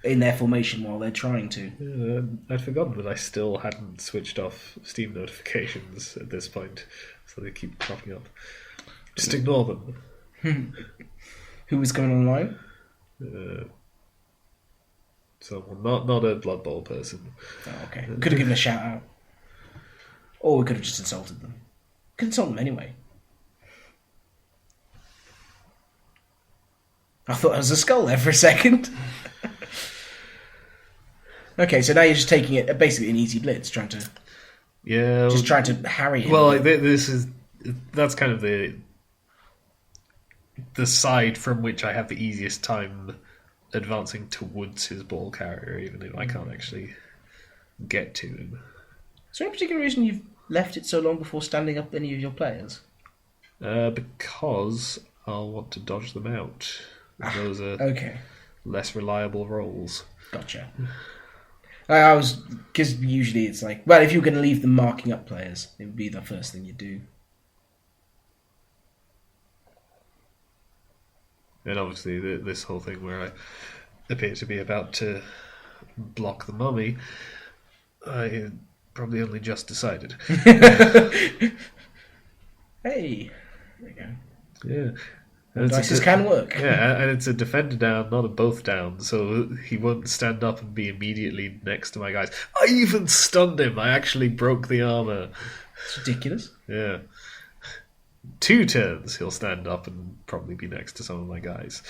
in their formation while they're trying to. I'd forgotten that I still hadn't switched off Steam notifications at this point, so they keep cropping up. Just ignore them. Who was going online? Someone, not a Blood Bowl person. Oh, okay. Could have given a shout out. Or we could have just insulted them. Could insult them anyway. I thought there was a skull there for a second. Okay, so now you're just taking it basically an easy blitz, trying to harry him. Well, that's kind of the side from which I have the easiest time advancing towards his ball carrier, even if I can't actually get to him. Is there any particular reason you've left it so long before standing up any of your players? Because I'll want to dodge them out. Those are less reliable rolls. Gotcha. I was, because usually it's like, well, if you were going to leave them marking up players, it would be the first thing you do. And obviously this whole thing where I appear to be about to block the mummy, I probably only just decided. Hey, there you go. Yeah. Dices can work. Yeah, and it's a defender down, not a both down, so he won't stand up and be immediately next to my guys. I even stunned him. I actually broke the armor. It's ridiculous. Yeah. 2 turns, he'll stand up and probably be next to some of my guys.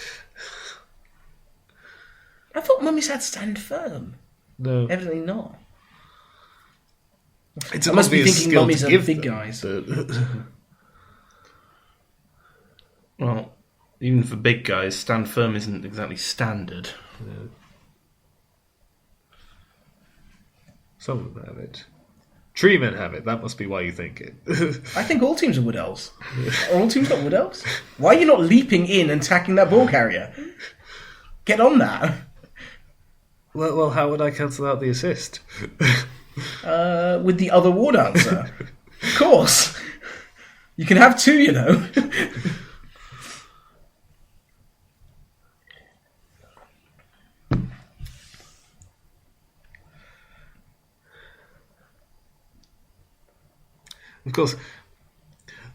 I thought mummies had stand firm. No. Evidently not. I must be thinking mummies are big guys. Well, even for big guys, stand firm isn't exactly standard. Yeah. Some of them have it. Tree men have it. That must be why you think it. I think all teams are wood elves. Are all teams got wood elves? Why are you not leaping in and attacking that ball carrier? Get on that. Well, how would I cancel out the assist? With the other war dancer. Of course. You can have 2, you know. Of course,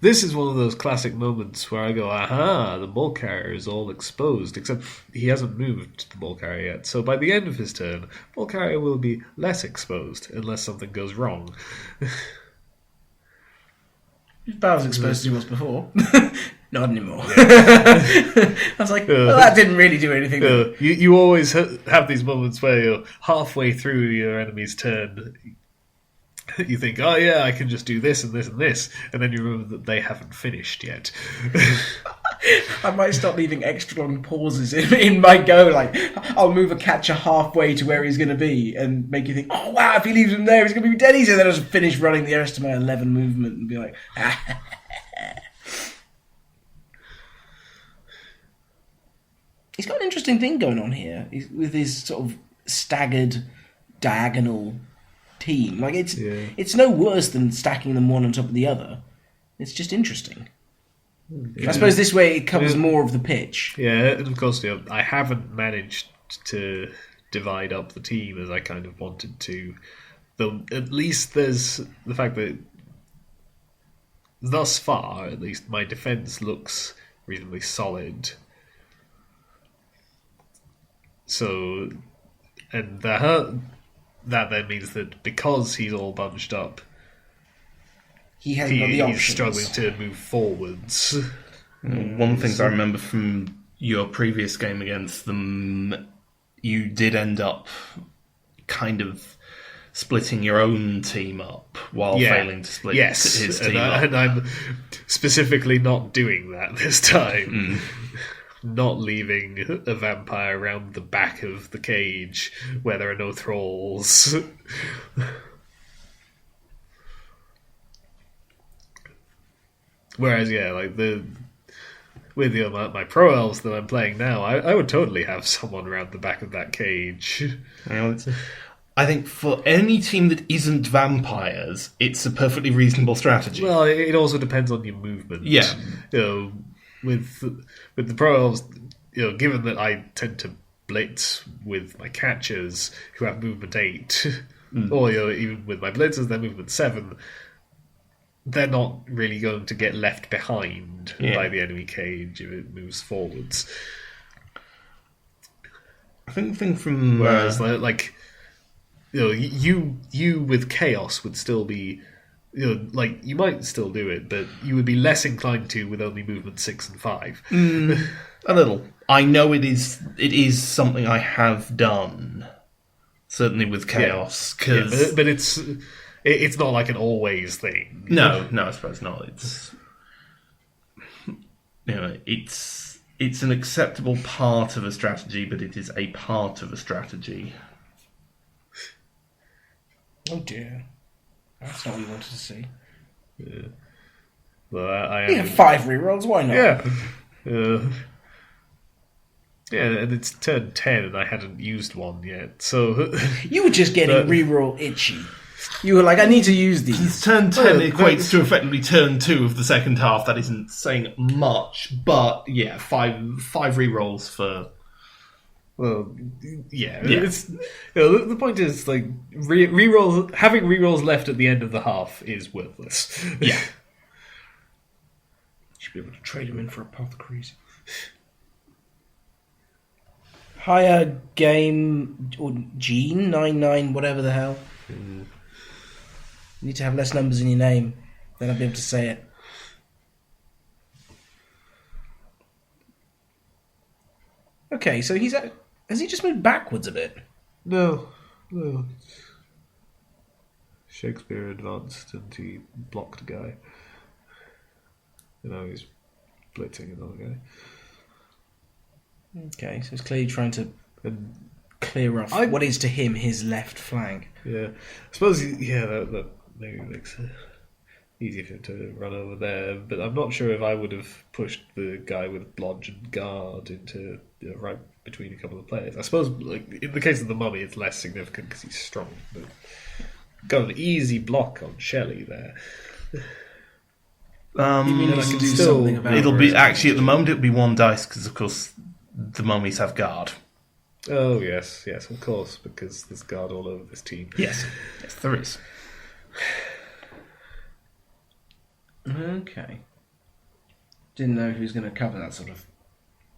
this is one of those classic moments where I go, aha, the ball carrier is all exposed, except he hasn't moved the ball carrier yet. So by the end of his turn, ball carrier will be less exposed, unless something goes wrong. About as exposed as he was before. Not anymore. I was like, well, that didn't really do anything. You always have these moments where you're halfway through your enemy's turn. You think, oh yeah, I can just do this and this and this, and then you remember that they haven't finished yet. I might start leaving extra long pauses in my go. Like, I'll move a catcher halfway to where he's going to be and make you think, oh wow, if he leaves him there, he's going to be dead easy. And then I'll just finish running the rest of my 11 movement and be like, He's got an interesting thing going on here with his sort of staggered diagonal team. Like it's no worse than stacking them one on top of the other. It's just interesting. I suppose this way it covers more of the pitch. Yeah, and of course, I haven't managed to divide up the team as I kind of wanted to. Though at least there's the fact that thus far, at least, my defense looks reasonably solid. So, and that then means that because he's all bunched up, he's struggling to move forwards. One thing I remember from your previous game against them, you did end up kind of splitting your own team up while failing to split his team up. And I'm specifically not doing that this time. Not leaving a vampire around the back of the cage where there are no thralls. Whereas, with my pro elves that I'm playing now, I would totally have someone around the back of that cage. I think for any team that isn't vampires, it's a perfectly reasonable strategy. Well, it also depends on your movement. Yeah. With the pro elves, given that I tend to blitz with my catchers who have movement 8, or even with my blitzers, they're movement 7, they're not really going to get left behind by the enemy cage if it moves forwards. I think the thing from... Whereas, you with chaos would still be... you might still do it, but you would be less inclined to with only movement 6 and 5. A little. I know it is something I have done, certainly with chaos. But it's not like an always thing. No, I suppose not. It's an acceptable part of a strategy, but it is a part of a strategy. Oh dear. That's not what you wanted to see. Yeah. Well, you have 5 rerolls, why not? Yeah. And it's turn 10 and I hadn't used one yet, so... You were just getting reroll itchy. You were like, I need to use these. His turn 10 equates to effectively turn 2 of the second half. That isn't saying much, but 5 rerolls for... Well, it's the point is reroll having rerolls left at the end of the half is worthless. Yeah, should be able to trade them in for apothecaries. Higher game or Gene 99 whatever the hell. You need to have less numbers in your name, then I'll be able to say it. Okay, so has he just moved backwards a bit? No. Shakespeare advanced and he blocked a guy. And now he's blitzing another guy. Okay, so he's clearly trying to clear off what is to him his left flank. Yeah. I suppose, that maybe makes it easier for him to run over there, but I'm not sure if I would have pushed the guy with blodge and guard into right between a couple of players. I suppose, in the case of the mummy, it's less significant because he's strong. But got an easy block on Shelley there. You mean I can do something about it'll be actually at the moment it'll be 1 dice because of course the mummies have guard. Oh yes, of course, because there's guard all over this team. Yes, there is. Okay. Didn't know he was going to cover that sort of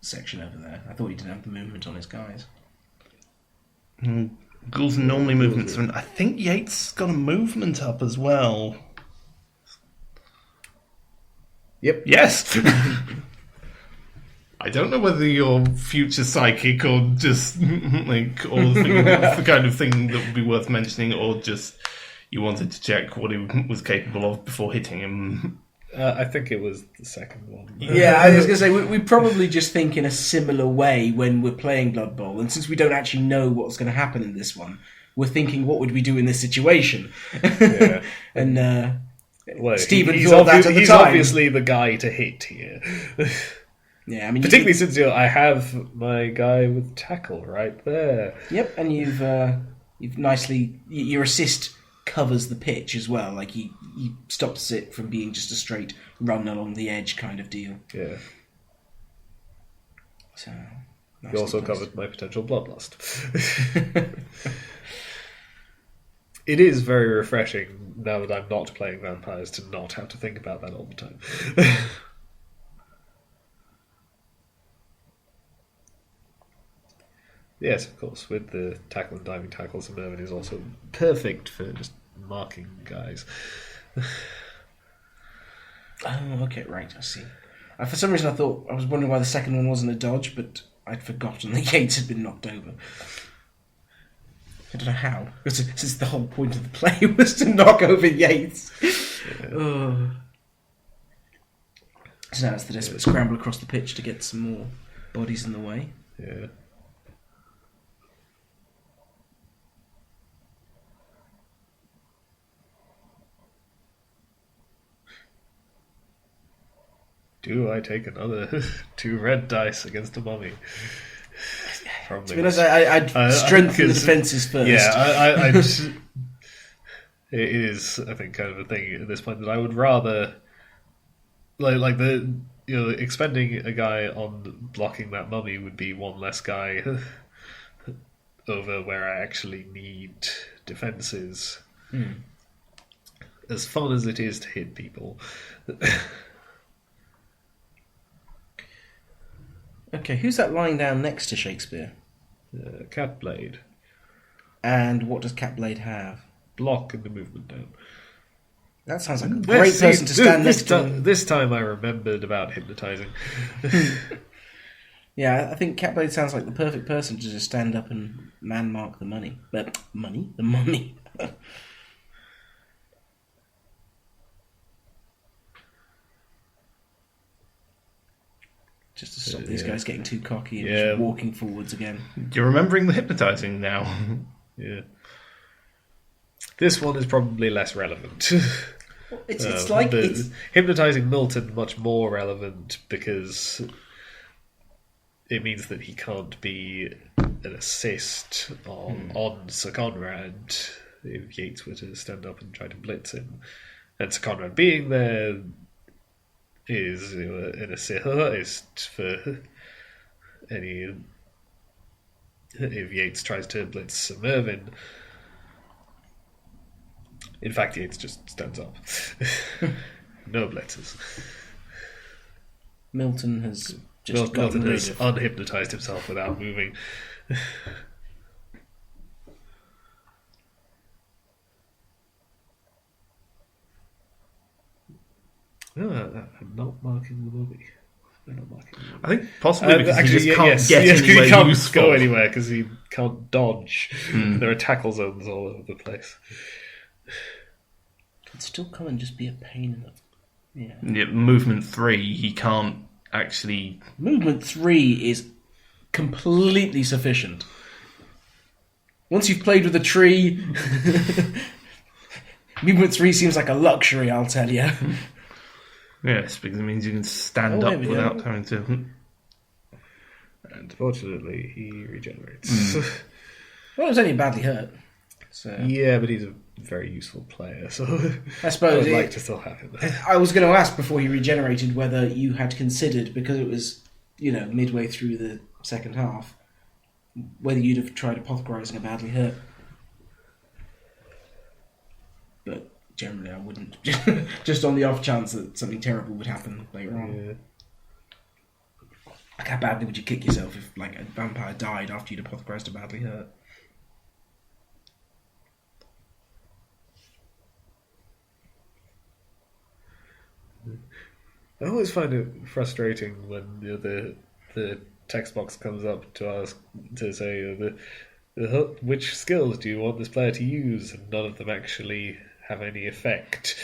section over there. I thought he didn't have the movement on his guys. Ghouls are normally movements. And I think Yates got a movement up as well. Yep. Yes! I don't know whether you're future psychic or just like or the kind of thing that would be worth mentioning, or just you wanted to check what he was capable of before hitting him. I think it was the second one. Yeah, I was going to say, we probably just think in a similar way when we're playing Blood Bowl, and since we don't actually know what's going to happen in this one, we're thinking, what would we do in this situation? Yeah. And Well, Stephen thought that at the he's time. obviously the guy to hit here. Yeah, I mean, Particularly since I have my guy with tackle right there. Yep, and you've nicely your assist covers the pitch as well. Like he stops it from being just a straight run along the edge kind of deal. Yeah. So You also covered my potential bloodlust. It is very refreshing now that I'm not playing vampires to not have to think about that all the time. Yes, of course, with the tackle and diving tackles, Mervyn is also perfect for just marking guys. Oh, okay, right, I see. For some reason I was wondering why the second one wasn't a dodge, but I'd forgotten that Yates had been knocked over. I don't know how, because since the whole point of the play was to knock over Yates. Yeah. So now it's the desperate scramble across the pitch to get some more bodies in the way. Yeah. Do I take another 2 red dice against a mummy? To be honest, I'd strengthen the defences first. Yeah, it is, I think, kind of a thing at this point that I would rather, like expending a guy on blocking that mummy would be one less guy over where I actually need defences. As fun as it is to hit people. Okay, who's that lying down next to Shakespeare? Catblade. And what does Catblade have? Block and the movement down. That sounds like a great person to stand next to him. This time I remembered about hypnotising. Yeah, I think Catblade sounds like the perfect person to just stand up and man-mark the money. But money? The mummy. Just to stop these guys getting too cocky and just walking forwards again. You're remembering the hypnotising now. Yeah. This one is probably less relevant. It's like hypnotising Milton much more relevant because it means that he can't be an assist on Sir Conrad if Yates were to stand up and try to blitz him. And Sir Conrad being there is an assist for any if Yates tries to blitz Sir Mervyn. In fact, Yates just stands up. No blitzes. Milton has just gotten Milton rid has of unhypnotised himself without moving. I'm not marking the movie. I think possibly because actually, he just can't get anywhere he can't useful. go anywhere because he can't dodge. There are tackle zones all over the place. Can still come and just be a pain in the... Yeah, movement 3, he can't actually... Movement 3 is completely sufficient. Once you've played with a tree... Movement 3 seems like a luxury, I'll tell you. Yes, because it means you can stand up without having to... And fortunately, he regenerates. Well, it was only badly hurt. So. Yeah, but he's a very useful player, so I suppose I would like to still have him. I was going to ask before he regenerated whether you had considered, because it was, midway through the second half, whether you'd have tried apothecarising a badly hurt. But generally I wouldn't. Just on the off chance that something terrible would happen later on. Yeah. Like, how badly would you kick yourself if, like, a vampire died after you'd apotheosized badly hurt? I always find it frustrating when the text box comes up to ask to say which skills do you want this player to use, and none of them actually have any effect.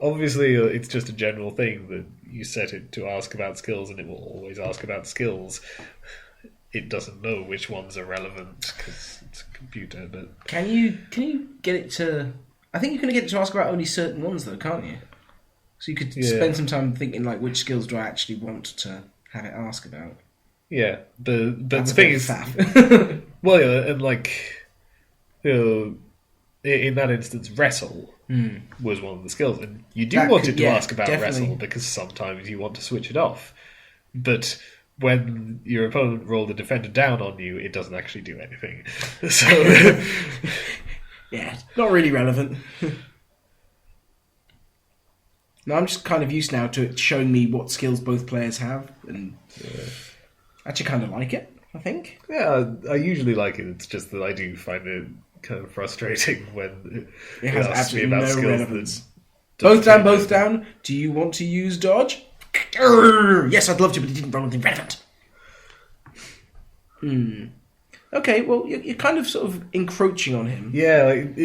Obviously, it's just a general thing that you set it to ask about skills, and it will always ask about skills. It doesn't know which ones are relevant because it's a computer. But can you get it to? I think you can get it to ask about only certain ones, though, can't you? So you could spend some time thinking, like, which skills do I actually want to have it ask about? Yeah, but That's the thing is, well, yeah, and like, in that instance, wrestle was one of the skills, and you do want it to ask about wrestle because sometimes you want to switch it off. But when your opponent rolled a defender down on you, it doesn't actually do anything. So, yeah, not really relevant. No, I'm just kind of used now to it showing me what skills both players have, and I actually kind of like it, I think. Yeah, I usually like it. It's just that I do find it kind of frustrating when it has absolutely no relevance. Both down. Do you want to use dodge? Yes, I'd love to, but it didn't roll anything relevant. Okay, well, you're kind of sort of encroaching on him. Yeah, like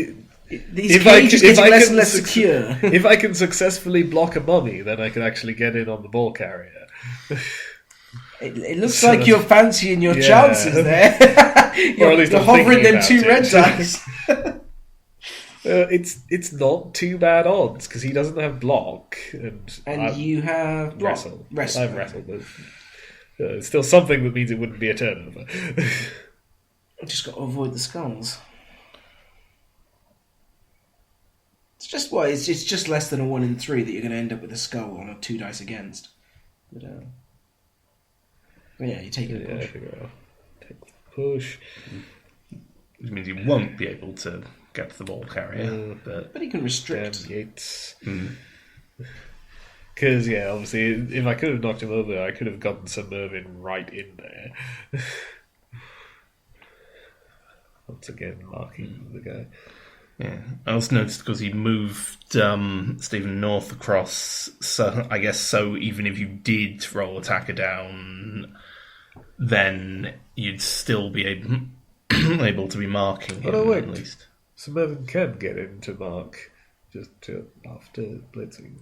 These cages getting less and less secure. If I can successfully block a mummy, then I can actually get in on the ball carrier. It looks like you're fancying your chances there. Or at least you're hovering them two red dice. It's not too bad odds because he doesn't have block, and you have wrestle. I have wrestle, but it's still something that means it wouldn't be a turnover. I just got to avoid the skulls. It's just less than a 1 in 3 that you're going to end up with a skull on a 2 dice against. But yeah, you take it. Yeah, figure out. Take the push. Which means you won't be able to get to the ball carrier, but he can restrict. Because obviously, if I could have knocked him over, I could have gotten some Mervyn right in there. Once again, marking the guy. Yeah, I also noticed because he moved Stephen North across, so I guess even if you did roll attacker down, then you'd still be able to be marking him at least. So Mervyn can get in to mark just after blitzing.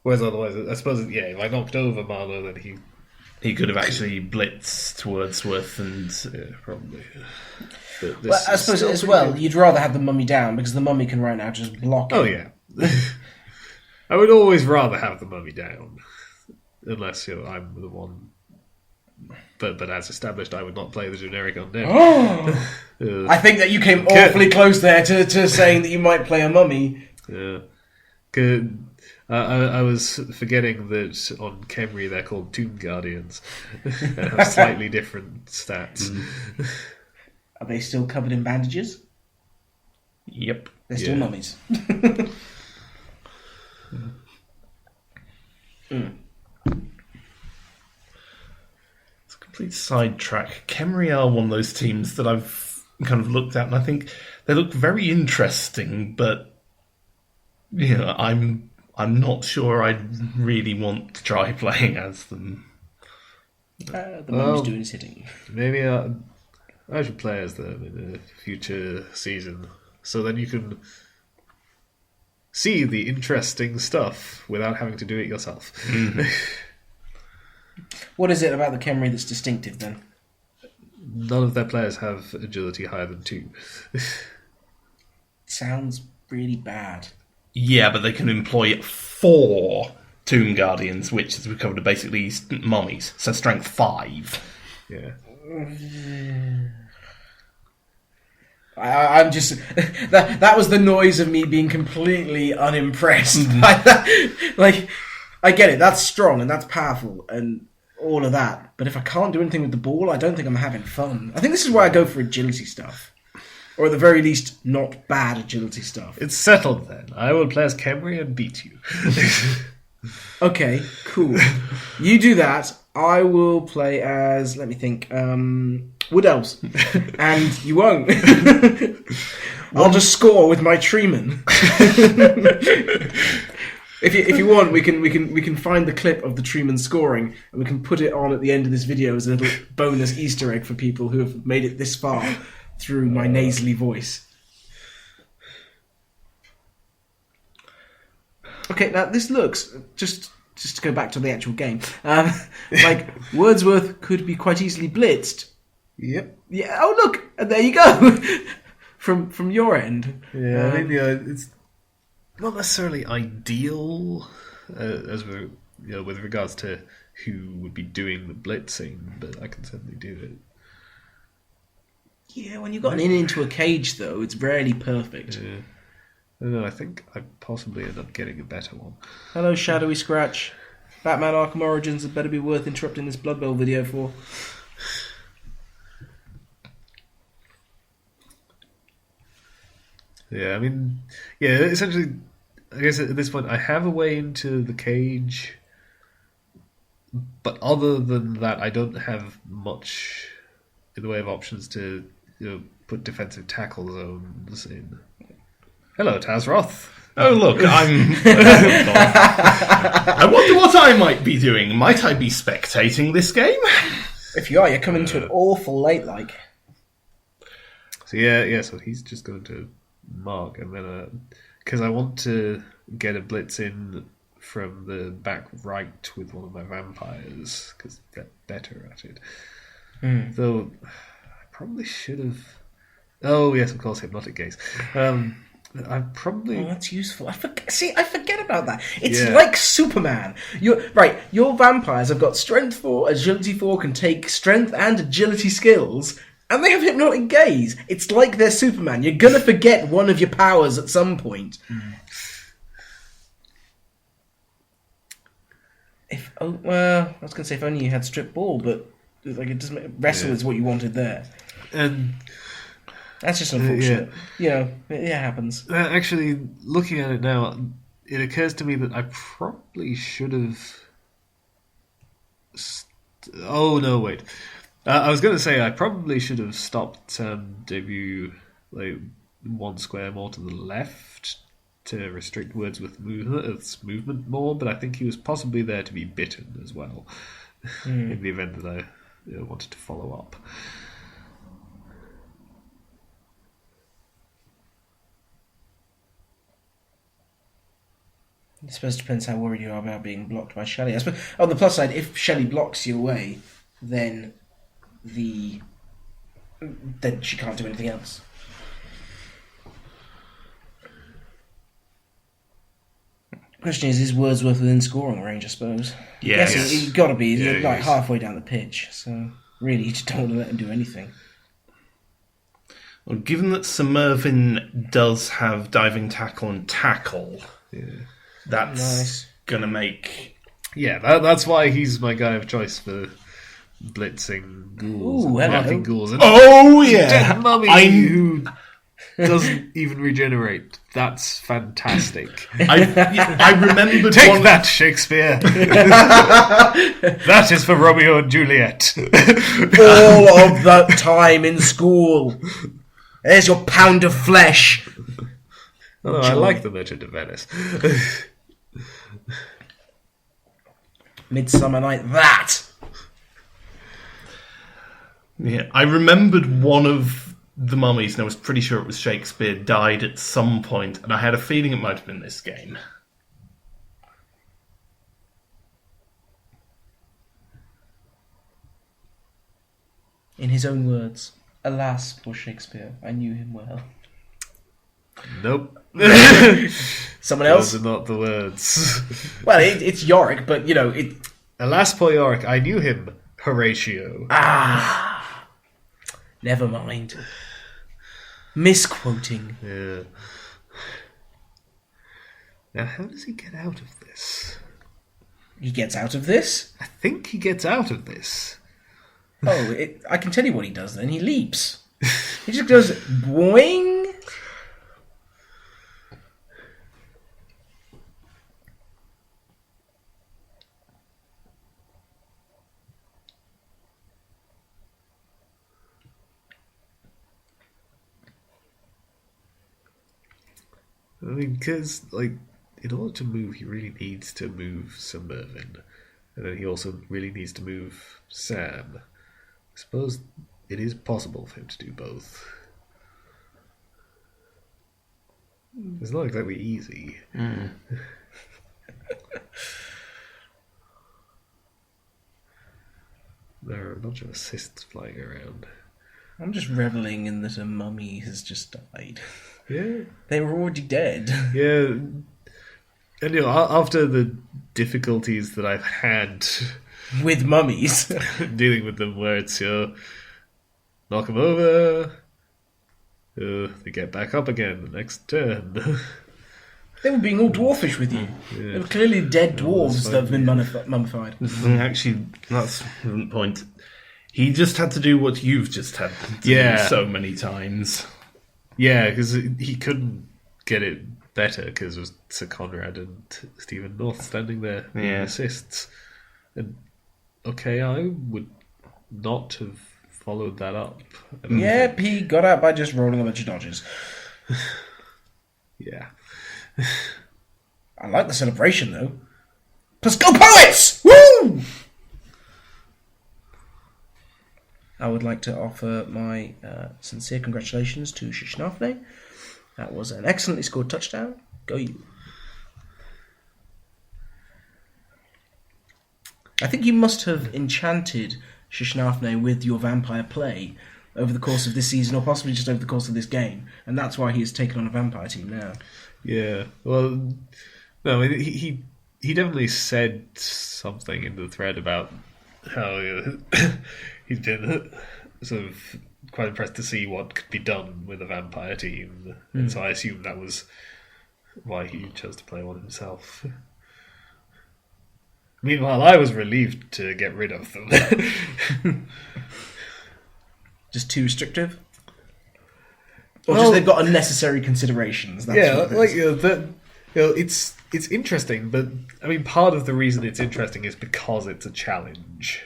Whereas otherwise, I suppose, if I knocked over Marlowe, then he could have actually blitzed Wordsworth and probably. Well, I suppose as well, you'd rather have the mummy down because the mummy can right now just block it. Oh, yeah. I would always rather have the mummy down. Unless I'm the one. But as established, I would not play the generic undead. I think that you came awfully close there to saying that you might play a mummy. Yeah. I was forgetting that on Khemri they're called Tomb Guardians. They have slightly different stats. Are they still covered in bandages? Yep. They're still mummies. It's a complete sidetrack. Khemri are one of those teams that I've kind of looked at, and I think they look very interesting, but I'm not sure I'd really want to try playing as them. The mummy's doing his hitting. Maybe I should play as them in a future season, so then you can see the interesting stuff without having to do it yourself. Mm-hmm. What is it about the Khemri that's distinctive, then? None of their players have agility higher than 2. Sounds really bad. Yeah, but they can employ 4 Tomb Guardians, which, as we've covered, are basically mummies, so strength 5. Yeah. I'm just that was the noise of me being completely unimpressed by that. Like, I get it, that's strong and that's powerful and all of that, but if I can't do anything with the ball, I don't think I'm having fun. I think this is why I go for agility stuff. Or at the very least, not bad agility stuff. It's settled then. I will play as Khemri and beat you. Okay, cool. You do that. I will play as, let me think, Wood Elves. And you won't. I'll just score with my treeman. If you want, we can find the clip of the treeman scoring and we can put it on at the end of this video as a little bonus Easter egg for people who have made it this far through my nasally voice. Okay, now this looks just to go back to the actual game, like Wordsworth could be quite easily blitzed. Yep. Yeah. Oh look, and there you go. from your end. Yeah, I mean, it's not necessarily ideal as we're, with regards to who would be doing the blitzing, but I can certainly do it. Yeah, when you've got an into a cage, though, it's rarely perfect. Yeah. I don't know, I think I possibly end up getting a better one. Hello, Shadowy Scratch. Batman Arkham Origins had better be worth interrupting this Blood Bowl video for. Yeah, I mean, yeah, essentially, I guess at this point I have a way into the cage, but other than that, I don't have much in the way of options to put defensive tackle zones in. Hello, Tazroth. Oh, look, I'm... I wonder what I might be doing. Might I be spectating this game? If you are, you're coming to it awful late, like. So yeah, so he's just going to mark, and then because I want to get a blitz in from the back right with one of my vampires because they're better at it. Though I probably should have. Oh yes, of course, hypnotic gaze. I probably. Oh, that's useful. I forget about that. It's like Superman. Your vampires have got strength 4, agility 4, can take strength and agility skills. And they have hypnotic gaze. It's like they're Superman. You're gonna forget one of your powers at some point. I was gonna say if only you had strip ball, but like it doesn't. Wrestle is what you wanted there, and that's just unfortunate. It happens. Actually, looking at it now, it occurs to me that I probably should have. Oh no! Wait. I was going to say I probably should have stopped debut like one square more to the left to restrict Wordsworth's movement more, but I think he was possibly there to be bitten as well in the event that I wanted to follow up. I suppose it depends how worried you are about being blocked by Shelley. I suppose on the plus side, if Shelley blocks you away, then she can't do anything else. Question is Wordsworth within scoring range, I suppose? Yes. He's got to be. Yeah, You're like halfway down the pitch, so really you just don't want to let him do anything. Well, given that Sir Mervyn does have diving tackle and tackle, that's nice. Going to make... Yeah, that's why he's my guy of choice for blitzing ghouls, marking ghouls. And dead mummy who doesn't even regenerate. That's fantastic. I remembered Take that, Shakespeare. That is for Romeo and Juliet. All of that time in school. There's your pound of flesh. Oh, I like the Merchant of Venice. Midsummer Night. That. Yeah, I remembered one of the mummies, and I was pretty sure it was Shakespeare, died at some point, and I had a feeling it might have been this game. In his own words, alas, poor Shakespeare, I knew him well. Nope. Someone else? Those are not the words. Well, it's Yorick, but, it... Alas, poor Yorick, I knew him, Horatio. Never mind. Misquoting. Yeah. Now, how does he get out of this? He gets out of this? I think he gets out of this. Oh, I can tell you what he does then. He leaps. He just goes boing. I mean, because, like, in order to move, he really needs to move Sir Mervyn. And then he also really needs to move Sam. I suppose it is possible for him to do both. It's not exactly easy. Mm. There are a bunch of assists flying around. I'm just reveling in that a mummy has just died. Yeah. They were already dead. Yeah. And, you know, after the difficulties that I've had With mummies. dealing with them, where it's, knock them over, they get back up again the next turn. They were being all dwarfish with you. Yeah. They were clearly dead dwarves fine, that have been mummified. Actually, that's the point. He just had to do what you've just had to do so many times. Yeah, because he couldn't get it better because it was Sir Conrad and Stephen North standing there in assists. And okay, I would not have followed that up. Yep, he got out by just rolling a bunch of dodges. Yeah. I like the celebration, though. Let's go, poets! Woo! I would like to offer my sincere congratulations to Shishnafne. That was an excellently scored touchdown. Go you. I think you must have enchanted Shishnafne with your vampire play over the course of this season, or possibly just over the course of this game, and that's why he has taken on a vampire team now. Yeah. Well, no, he definitely said something in the thread about how he's been sort of quite impressed to see what could be done with a vampire team, and so I assume that was why he chose to play one himself. Meanwhile, I was relieved to get rid of them. Just too restrictive? Or just they've got unnecessary considerations? That's what it is. It's interesting, but I mean, part of the reason it's interesting is because it's a challenge.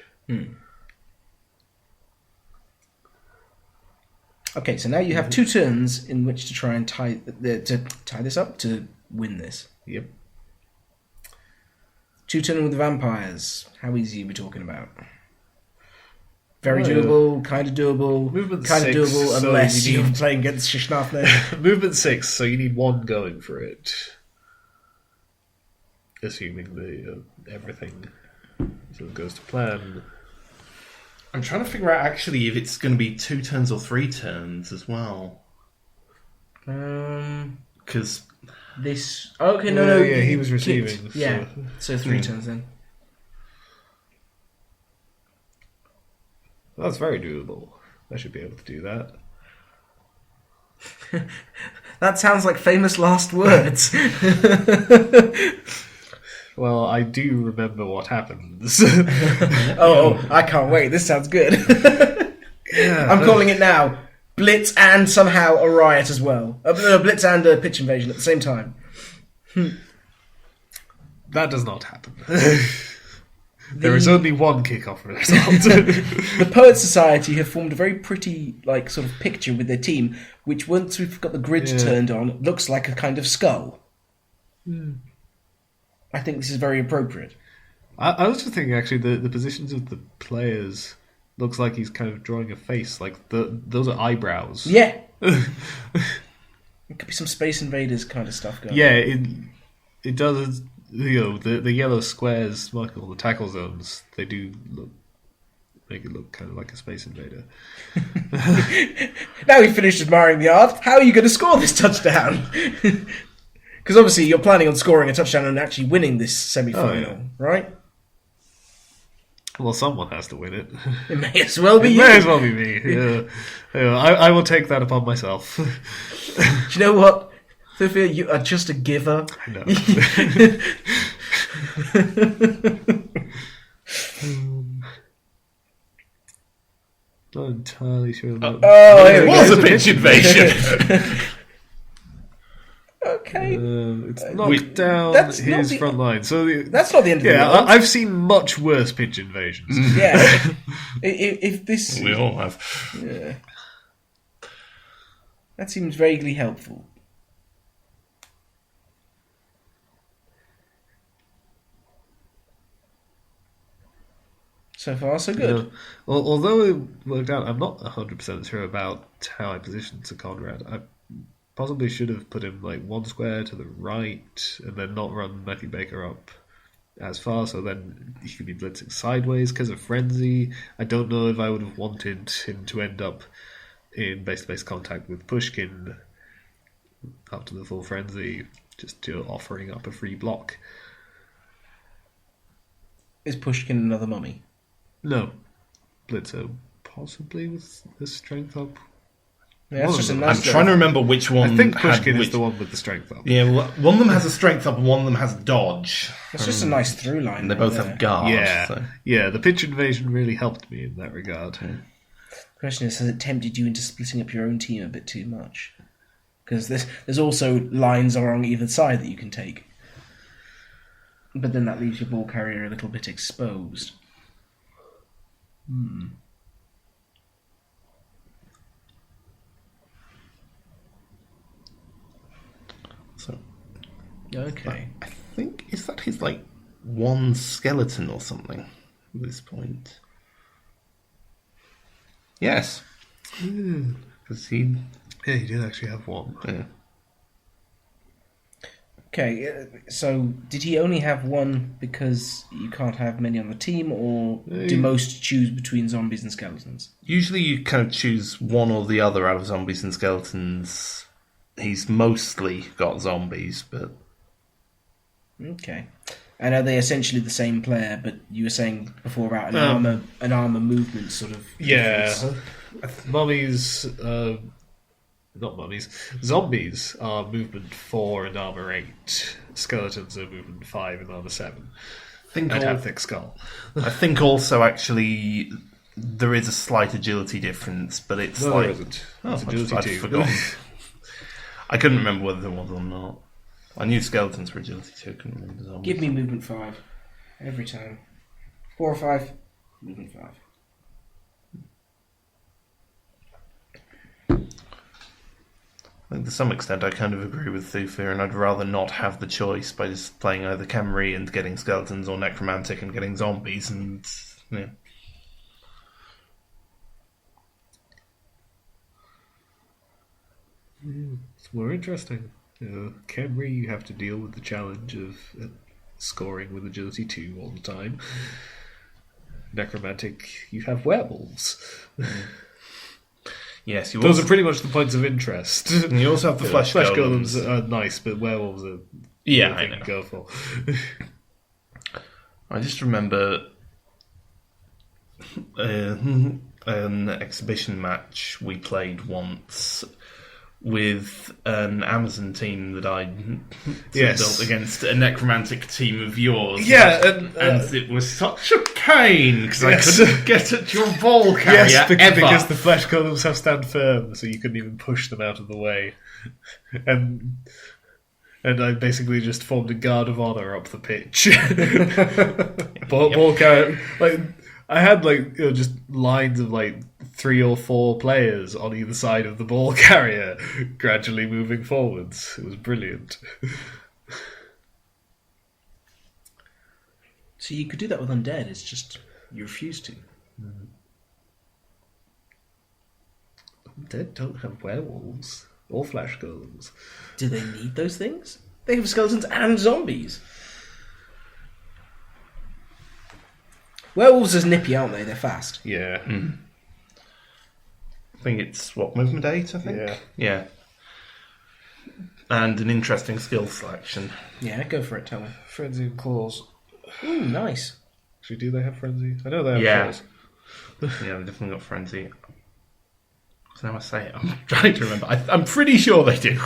Okay, so now you have 2 turns in which to try and tie this up to win this. Yep. 2 turning with the vampires. How easy are we talking about? Very doable, kind of doable, Movement kind of 6, doable, so unless you you're need- playing against Shishnafne. Movement 6, so you need 1 going for it. Assuming the everything sort of goes to plan. I'm trying to figure out actually if it's going to be 2 turns or 3 turns as well. Because This... Okay, no. Yeah, he was receiving. Yeah, so 3 turns then. That's very doable. I should be able to do that. That sounds like famous last words. Well, I do remember what happens. Oh, I can't wait. This sounds good. Yeah. I'm calling it now. Blitz and somehow a riot as well. No, Blitz and a pitch invasion at the same time. That does not happen. There is only one kickoff result. The Poets Society have formed a very pretty, like, sort of picture with their team, which once we've got the grid turned on, looks like a kind of skull. I think this is very appropriate. I was just thinking, actually, the positions of the players looks like he's kind of drawing a face. Like, those are eyebrows. Yeah. It could be some Space Invaders kind of stuff going on. Yeah, it does. You know, the yellow squares, Michael, the tackle zones, they do make it look kind of like a Space Invader. Now we've finished admiring the art, how are you going to score this touchdown? Because obviously you're planning on scoring a touchdown and actually winning this semi-final, right? Well, someone has to win it. It may as well be It you. may as well be me. Yeah. I will take that upon myself. Do you know what? Thufir, you are just a giver. I know. Not entirely sure about here It we was go. a pitch invasion. Okay. it's knocked down that's not his the- front line. So That's not the end of the world. I've seen much worse pitch invasions. Yeah. if this... We all have. Yeah. That seems vaguely helpful. So far, so good. Although it worked out, I'm not 100% sure about how I positioned Sir Conrad. I possibly should have put him like one square to the right and then not run Matthew Baker up as far, so then he could be blitzing sideways because of Frenzy. I don't know if I would have wanted him to end up in base-to-base contact with Pushkin after the full Frenzy, just offering up a free block. Is Pushkin another mummy? No. Blitzer, possibly with the strength up. Yeah, that's just a nice I'm trying to remember which one. I think had Pushkin which. is the one with the strength up. Yeah, well, one of them has a strength up and one of them has a dodge. It's just a nice through line. And they right both there. have guard. Yeah, So. yeah. The pitch invasion really helped me in that regard. The question is, has it tempted you into splitting up your own team a bit too much? Because there's also lines along either side that you can take. But then that leaves your ball carrier a little bit exposed. So Okay. I think, is that his like one skeleton or something at this point? Yes. Because he. Yeah, he did actually have one. Yeah. Okay, so did he only have one because you can't have many on the team, or do most choose between zombies and skeletons? Usually you kind of choose one or the other out of zombies and skeletons. He's mostly got zombies, but Okay. And are they essentially the same player, but you were saying before about an armor movement sort of difference? Zombies are movement 4 and armor 8. Skeletons are movement 5 and armor 7. And have thick skull. I think also actually there is a slight agility difference, but it's No, like there isn't. Oh, It's agility I'd 2. forgotten. I couldn't remember whether there was or not. I knew skeletons were agility 2. I couldn't remember zombies. Give me movement 5 every time. 4 or 5, movement 5. I think to some extent I kind of agree with Thufir, and I'd rather not have the choice by just playing either Khemri and getting skeletons or Necromantic and getting zombies, and yeah. It's more interesting. Khemri, you have to deal with the challenge of scoring with agility 2 all the time. Necromantic, you have werewolves. Yes, Those are pretty much the points of interest. And you also have the flesh golems golems. are nice, but werewolves are Yeah, the I thing know. to go for. I just remember an exhibition match we played once with an Amazon team that I built against a necromantic team of yours. Yeah, and it was such a pain because Yes. I couldn't get at your ball carrier Yes, ever. because the flesh golems have stand firm, so you couldn't even push them out of the way. And I basically just formed a guard of honor up the pitch. Ball carrier, like I had just lines of 3 or 4 players on either side of the ball carrier, gradually moving forwards. It was brilliant. So you could do that with undead, it's just you refuse to. Undead don't have werewolves or flesh golems. Do they need those things? They have skeletons and zombies. Werewolves are nippy, aren't they? They're fast. Yeah. I think it's movement 8. I think. Yeah. And an interesting skill selection. Yeah, go for it, tell me. Frenzy and claws. Ooh, nice. Actually, do they have frenzy? I know they have Yeah. claws. Yeah, they definitely got frenzy. So now I say it, I'm trying to remember. I'm pretty sure they do.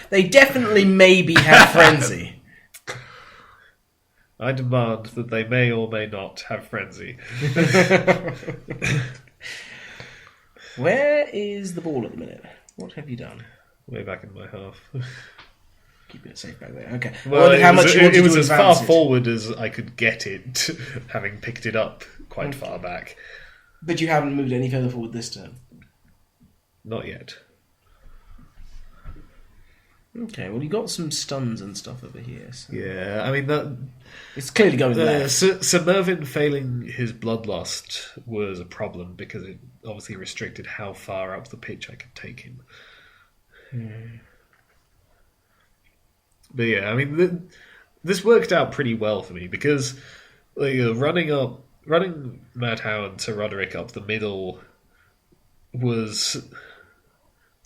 They definitely maybe have frenzy. I demand that they may or may not have frenzy. Where is the ball at the minute? What have you done? Way back in my half. Keeping it safe back there. Okay. Well, How much you want it to was do as far advance it? forward as I could get it, having picked it up quite far back. But you haven't moved any further forward this turn. Not yet. Okay, well, you got some stuns and stuff over here. So Yeah, I mean that. it's clearly going left. So Mervyn failing his bloodlust was a problem because it obviously restricted how far up the pitch I could take him. But yeah, I mean this worked out pretty well for me because running Matt Howard to Roderick up the middle was.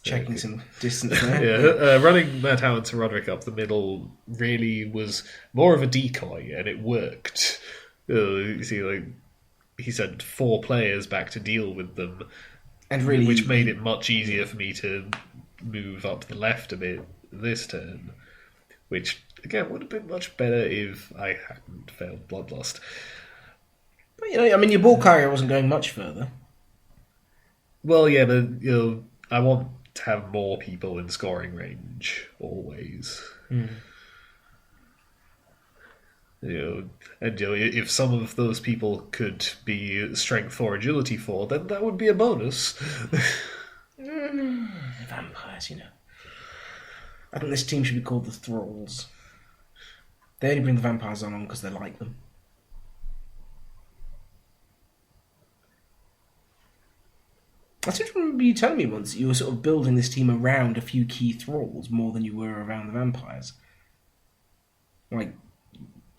Checking some distance there. Yeah, running Matt Howard to Roderick up the middle really was more of a decoy, and it worked. You see, like he sent 4 players back to deal with them, And really, which made it much easier for me to move up the left a bit this turn. Which again would have been much better if I hadn't failed Bloodlust. but, I mean, your ball carrier wasn't going much further. Well, yeah, but I want to have more people in scoring range always. If some of those people could be strength 4, agility 4, then that would be a bonus. Vampires, I think this team should be called the Thralls. They only bring the vampires on because they like them. I seem to remember you telling me once that you were sort of building this team around a few key thralls more than you were around the vampires. Like,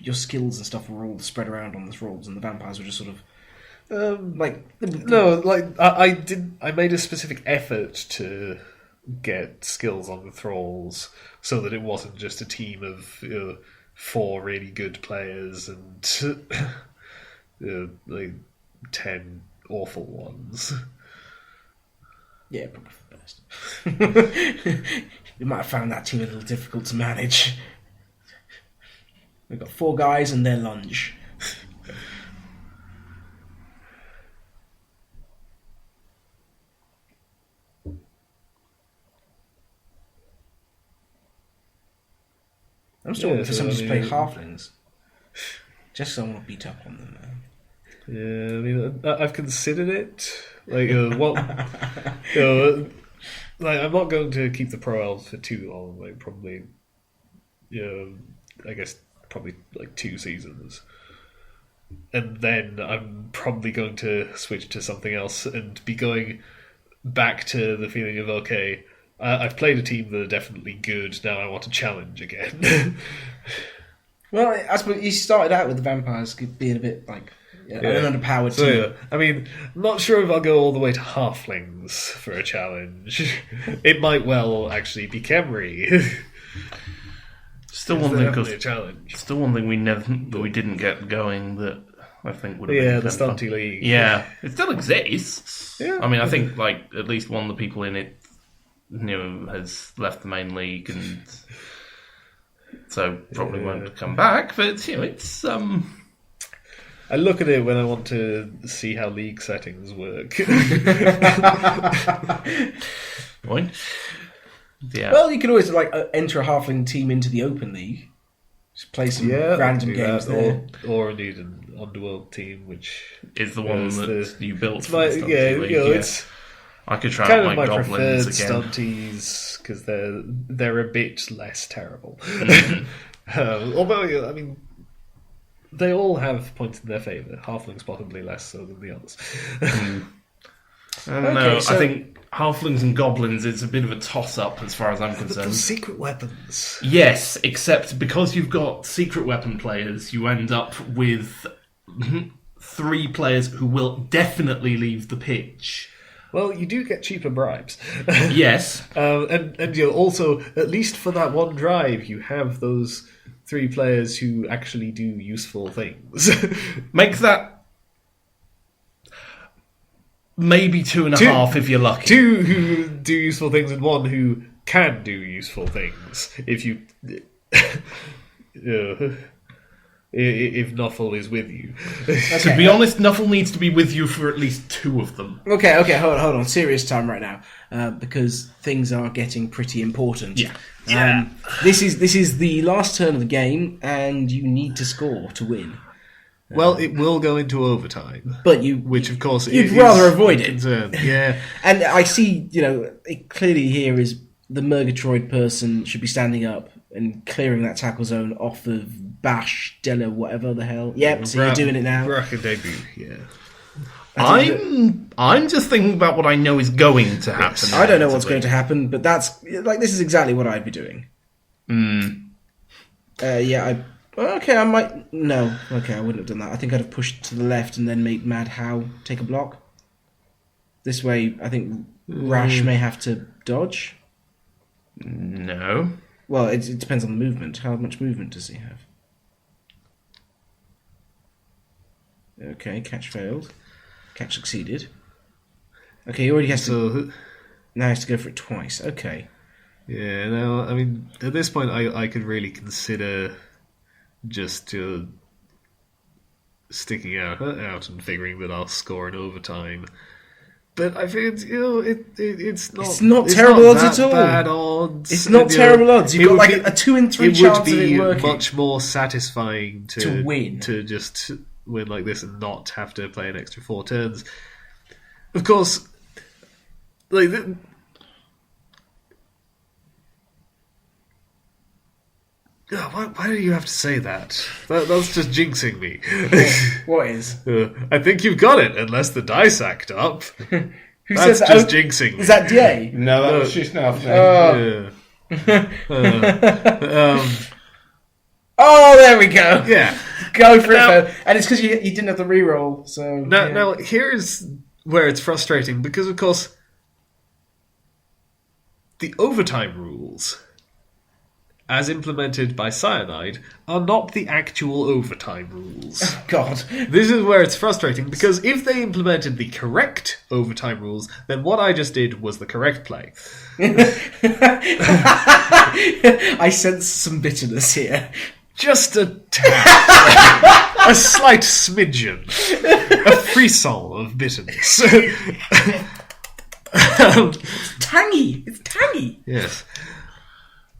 your skills and stuff were all spread around on the thralls, and the vampires were just sort of I made a specific effort to get skills on the thralls so that it wasn't just a team of 4 really good players and 10 awful ones. Yeah, probably for the best. You might have found that team a little difficult to manage. We've got 4 guys and their lunge. I'm still waiting for someone to play halflings. Just so I want to beat up on them, man. Yeah, I mean, I've considered it. Like, I'm not going to keep the pro elves for too long. Like, probably, I guess probably like 2 seasons, and then I'm probably going to switch to something else and be going back to the feeling of okay, I've played a team that are definitely good. Now I want to challenge again. Well, I suppose you started out with the vampires being a bit like an underpowered team. Yeah. I mean, I'm not sure if I'll go all the way to halflings for a challenge. It might well actually be Khemri. Still one thing, a challenge. Still one thing we didn't get going that I think would have been the kind of Stunty fun. League. Yeah, it still exists. Yeah. I mean, I think like at least one of the people in it, has left the main league, and so probably won't come back. But it's I look at it when I want to see how league settings work. point. Yeah. Well, you could always enter a halfling team into the open league. Just play some random games there. Or indeed an underworld team, which is the one that you built for my, the Stunty League. It's I could try kind out of my my goblins preferred again. stunties because they're a bit less terrible. Mm-hmm. Although, I mean, they all have points in their favour. Halflings possibly less so than the others. I don't know. I think halflings and goblins is a bit of a toss-up as far as I'm But concerned. the secret weapons. Yes, except because you've got secret weapon players, you end up with 3 players who will definitely leave the pitch. Well, you do get cheaper bribes. Yes. And you also, at least for that one drive, you have those 3 players who actually do useful things. Make that maybe 2.5 if you're lucky. 2 who do useful things and 1 who can do useful things. If you... if Nuffle is with you. To be honest, Nuffle needs to be with you for at least 2 of them. Okay, hold on. Serious time right now, because things are getting pretty important. Yeah. This is the last turn of the game, and you need to score to win. Well, it will go into overtime, But which of course you'd is rather avoid a it. concern. Yeah, And I see, it clearly here is the Murgatroyd person should be standing up and clearing that tackle zone off of Bash, Della, whatever the hell. Yep, so you're doing it now. Bracken debut, yeah. I'm just thinking about what I know is going to happen. I don't know what's going to happen, but this is exactly what I'd be doing. I might... No. Okay, I wouldn't have done that. I think I'd have pushed to the left and then made Mad How take a block. This way, I think Rash may have to dodge. No. Well, it depends on the movement. How much movement does he have? Okay, catch failed. Catch succeeded. Okay, he already has to... Now he has to go for it twice. Okay. Yeah, no, I mean, at this point, I could really consider just sticking out and figuring that I'll score in overtime. But I think it's not terrible odds at all. Bad odds. It's not terrible odds. You've got like a 2 in 3 chance of it working. It would be much more satisfying to win, to just win like this and not have to play an extra 4 turns. Of course, like. Why do you have to say that? That's just jinxing me. What is? I think you've got it, unless the dice act up. Who That's says that? just jinxing me. Is that DA? No, that was just now. Oh, there we go. Yeah. Go for it. And it's because you didn't have the reroll. So now, here's where it's frustrating, because, of course, the overtime rules, as implemented by Cyanide, are not the actual overtime rules. God. This is where it's frustrating, because if they implemented the correct overtime rules, then what I just did was the correct play. I sense some bitterness here. Just a tad. A slight smidgen. A frisson of bitterness. It's tangy. It's tangy. Yes.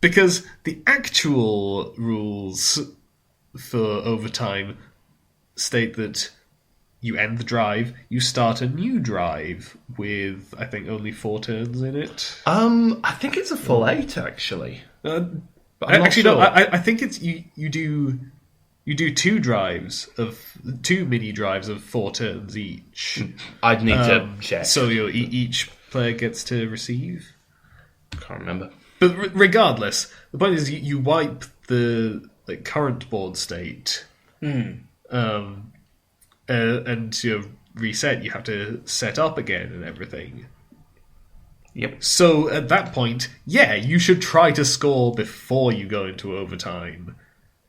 Because the actual rules for overtime state that you end the drive, you start a new drive with, I think, only 4 turns in it. I think it's a full 8, actually. Actually, no. I think it's you do 2 drives of 2 mini drives of 4 turns each. I'd need to check. So each player gets to receive. Can't remember. But regardless, the point is you wipe the current board state, and to reset, you have to set up again and everything. Yep. So at that point, yeah, you should try to score before you go into overtime.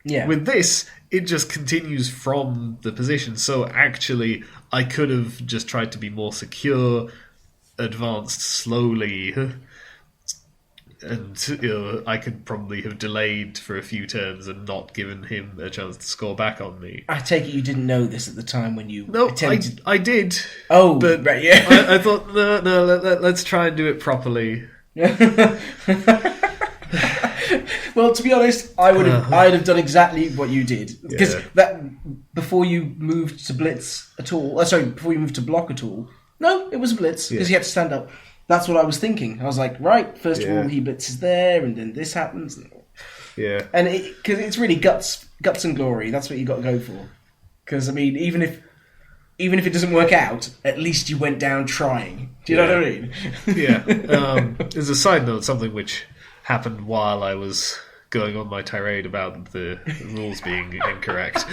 Yeah. With this, it just continues from the position. So actually, I could have just tried to be more secure, advanced slowly, and I could probably have delayed for a few turns and not given him a chance to score back on me. I take it you didn't know this at the time when you attempted... I did. Oh, but right, yeah. I thought, no, let's try and do it properly. Well, to be honest, I'd have done exactly what you did, because that before you moved to blitz at all. Before you moved to block at all. No, it was a blitz because you had to stand up. That's what I was thinking. I was like, right, first of all, he blitzes there, and then this happens. Yeah, and because it's really guts and glory. That's what you got to go for. Because I mean, even if it doesn't work out, at least you went down trying. Do you know what I mean? Yeah. As a side note, something which happened while I was going on my tirade about the rules being incorrect,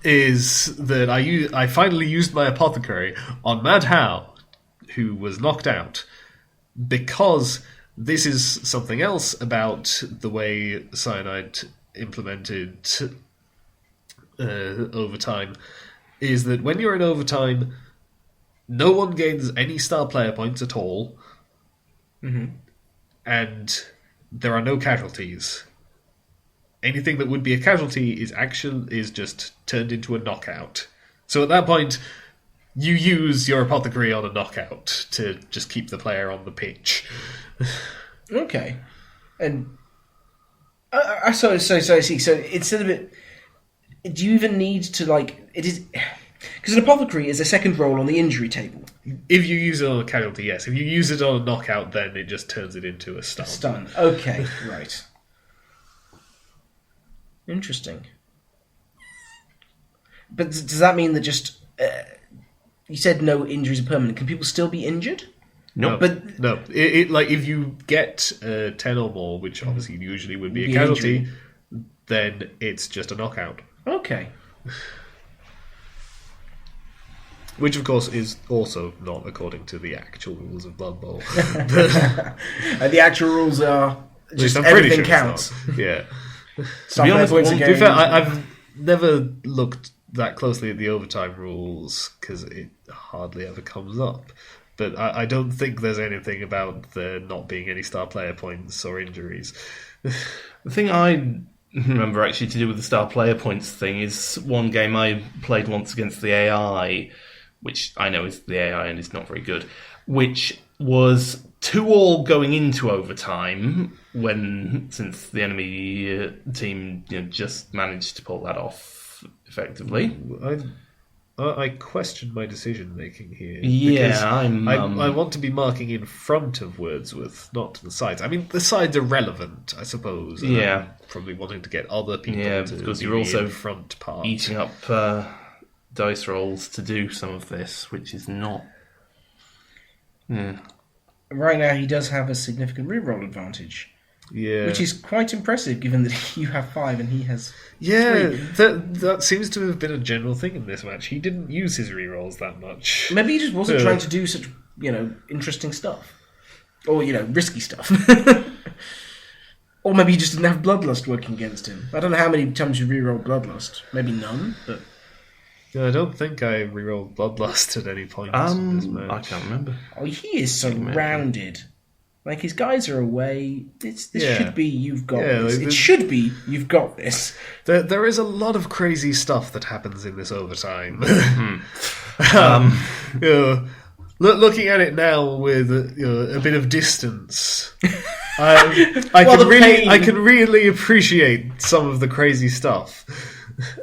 is that I finally used my apothecary on Mad How, who was knocked out, because this is something else about the way Cyanide implemented overtime, is that when you're in overtime, no one gains any star player points at all, and there are no casualties. anything that would be a casualty is just turned into a knockout. So at that point, you use your apothecary on a knockout to just keep the player on the pitch. Okay. And so I see. So instead of it, do you even need to it is because an apothecary is a second roll on the injury table. If you use it on a casualty, yes. If you use it on a knockout, then it just turns it into a stun. Stun. Okay, right. Interesting. But does that mean that just you said no injuries are permanent? Can people still be injured? No, But no. If you get 10 or more, which obviously usually would be a casualty, then it's just a knockout. Okay. Which, of course, is also not according to the actual rules of Blood Bowl. The actual rules are just I'm pretty everything sure counts. it's not. Yeah. To be honest, To be fair, I've never looked that closely at the overtime rules because it hardly ever comes up. But I don't think there's anything about there not being any star player points or injuries. The thing I remember actually to do with the star player points thing is one game I played once against the AI, which I know is the AI and is not very good, which was 2-2 going into overtime since the enemy team just managed to pull that off effectively. I question my decision making here. Yeah, I want to be marking in front of Wordsworth, not to the sides. I mean, the sides are relevant, I suppose. Yeah, probably wanting to get other people. Yeah, to because be you're also in front part. eating up dice rolls to do some of this, which is not. Yeah. Right now, he does have a significant reroll advantage. Yeah, which is quite impressive, given that you have 5 and he has 3. That seems to have been a general thing in this match. He didn't use his rerolls that much. Maybe he just wasn't trying to do such, interesting stuff. Or, risky stuff. Or maybe he just didn't have Bloodlust working against him. I don't know how many times you rerolled Bloodlust. Maybe none, but... I don't think I rerolled Bloodlust at any point in this match. I can't remember. Oh, he is surrounded. Like, his guys are away. This should be, you've got this. It should be, you've got this. There is a lot of crazy stuff that happens in this overtime. Looking at it now with a bit of distance, I can really appreciate some of the crazy stuff.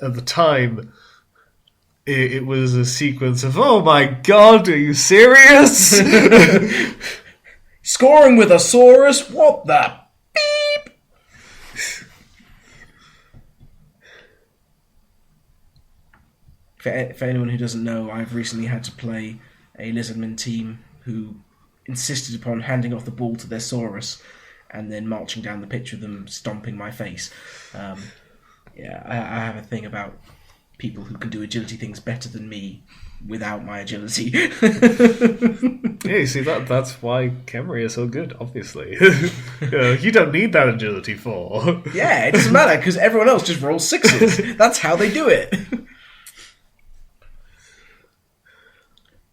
At the time, it was a sequence of, oh my god, are you serious? Scoring with a Saurus? What the beep? For anyone who doesn't know, I've recently had to play a Lizardman team who insisted upon handing off the ball to their Saurus and then marching down the pitch with them stomping my face. I have a thing about people who can do agility things better than me without my agility. Yeah, you see, that's why Khemri are so good, obviously. You don't need that agility for. Yeah, it doesn't matter, because everyone else just rolls 6s. That's how they do it.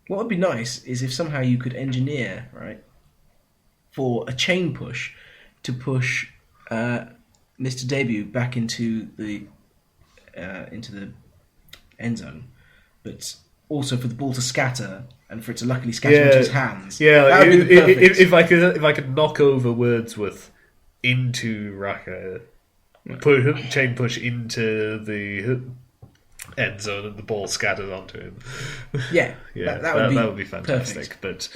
What would be nice is if somehow you could engineer, right, for a chain push to push Mr. Debut back into the end zone, but also for the ball to scatter and for it to luckily scatter into his hands. Yeah, that would be perfect. if I could knock over Wordsworth into Raka, chain push into the end zone and the ball scatters onto him. Yeah, that would be fantastic. Perfect.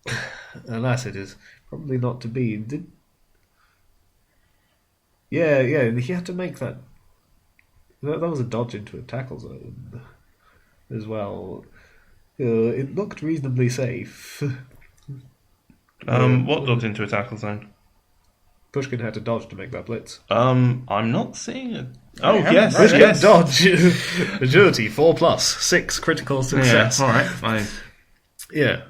But alas, it is probably not to be. Yeah, he had to make that. That was a dodge into a tackle zone as well. It looked reasonably safe. What dodge into a tackle zone? Pushkin had to dodge to make that blitz. I'm not seeing it. Oh, Yeah, yes, right. yes. Dodge. Agility, 4+, 6 critical success. Yeah, alright, fine. Yeah.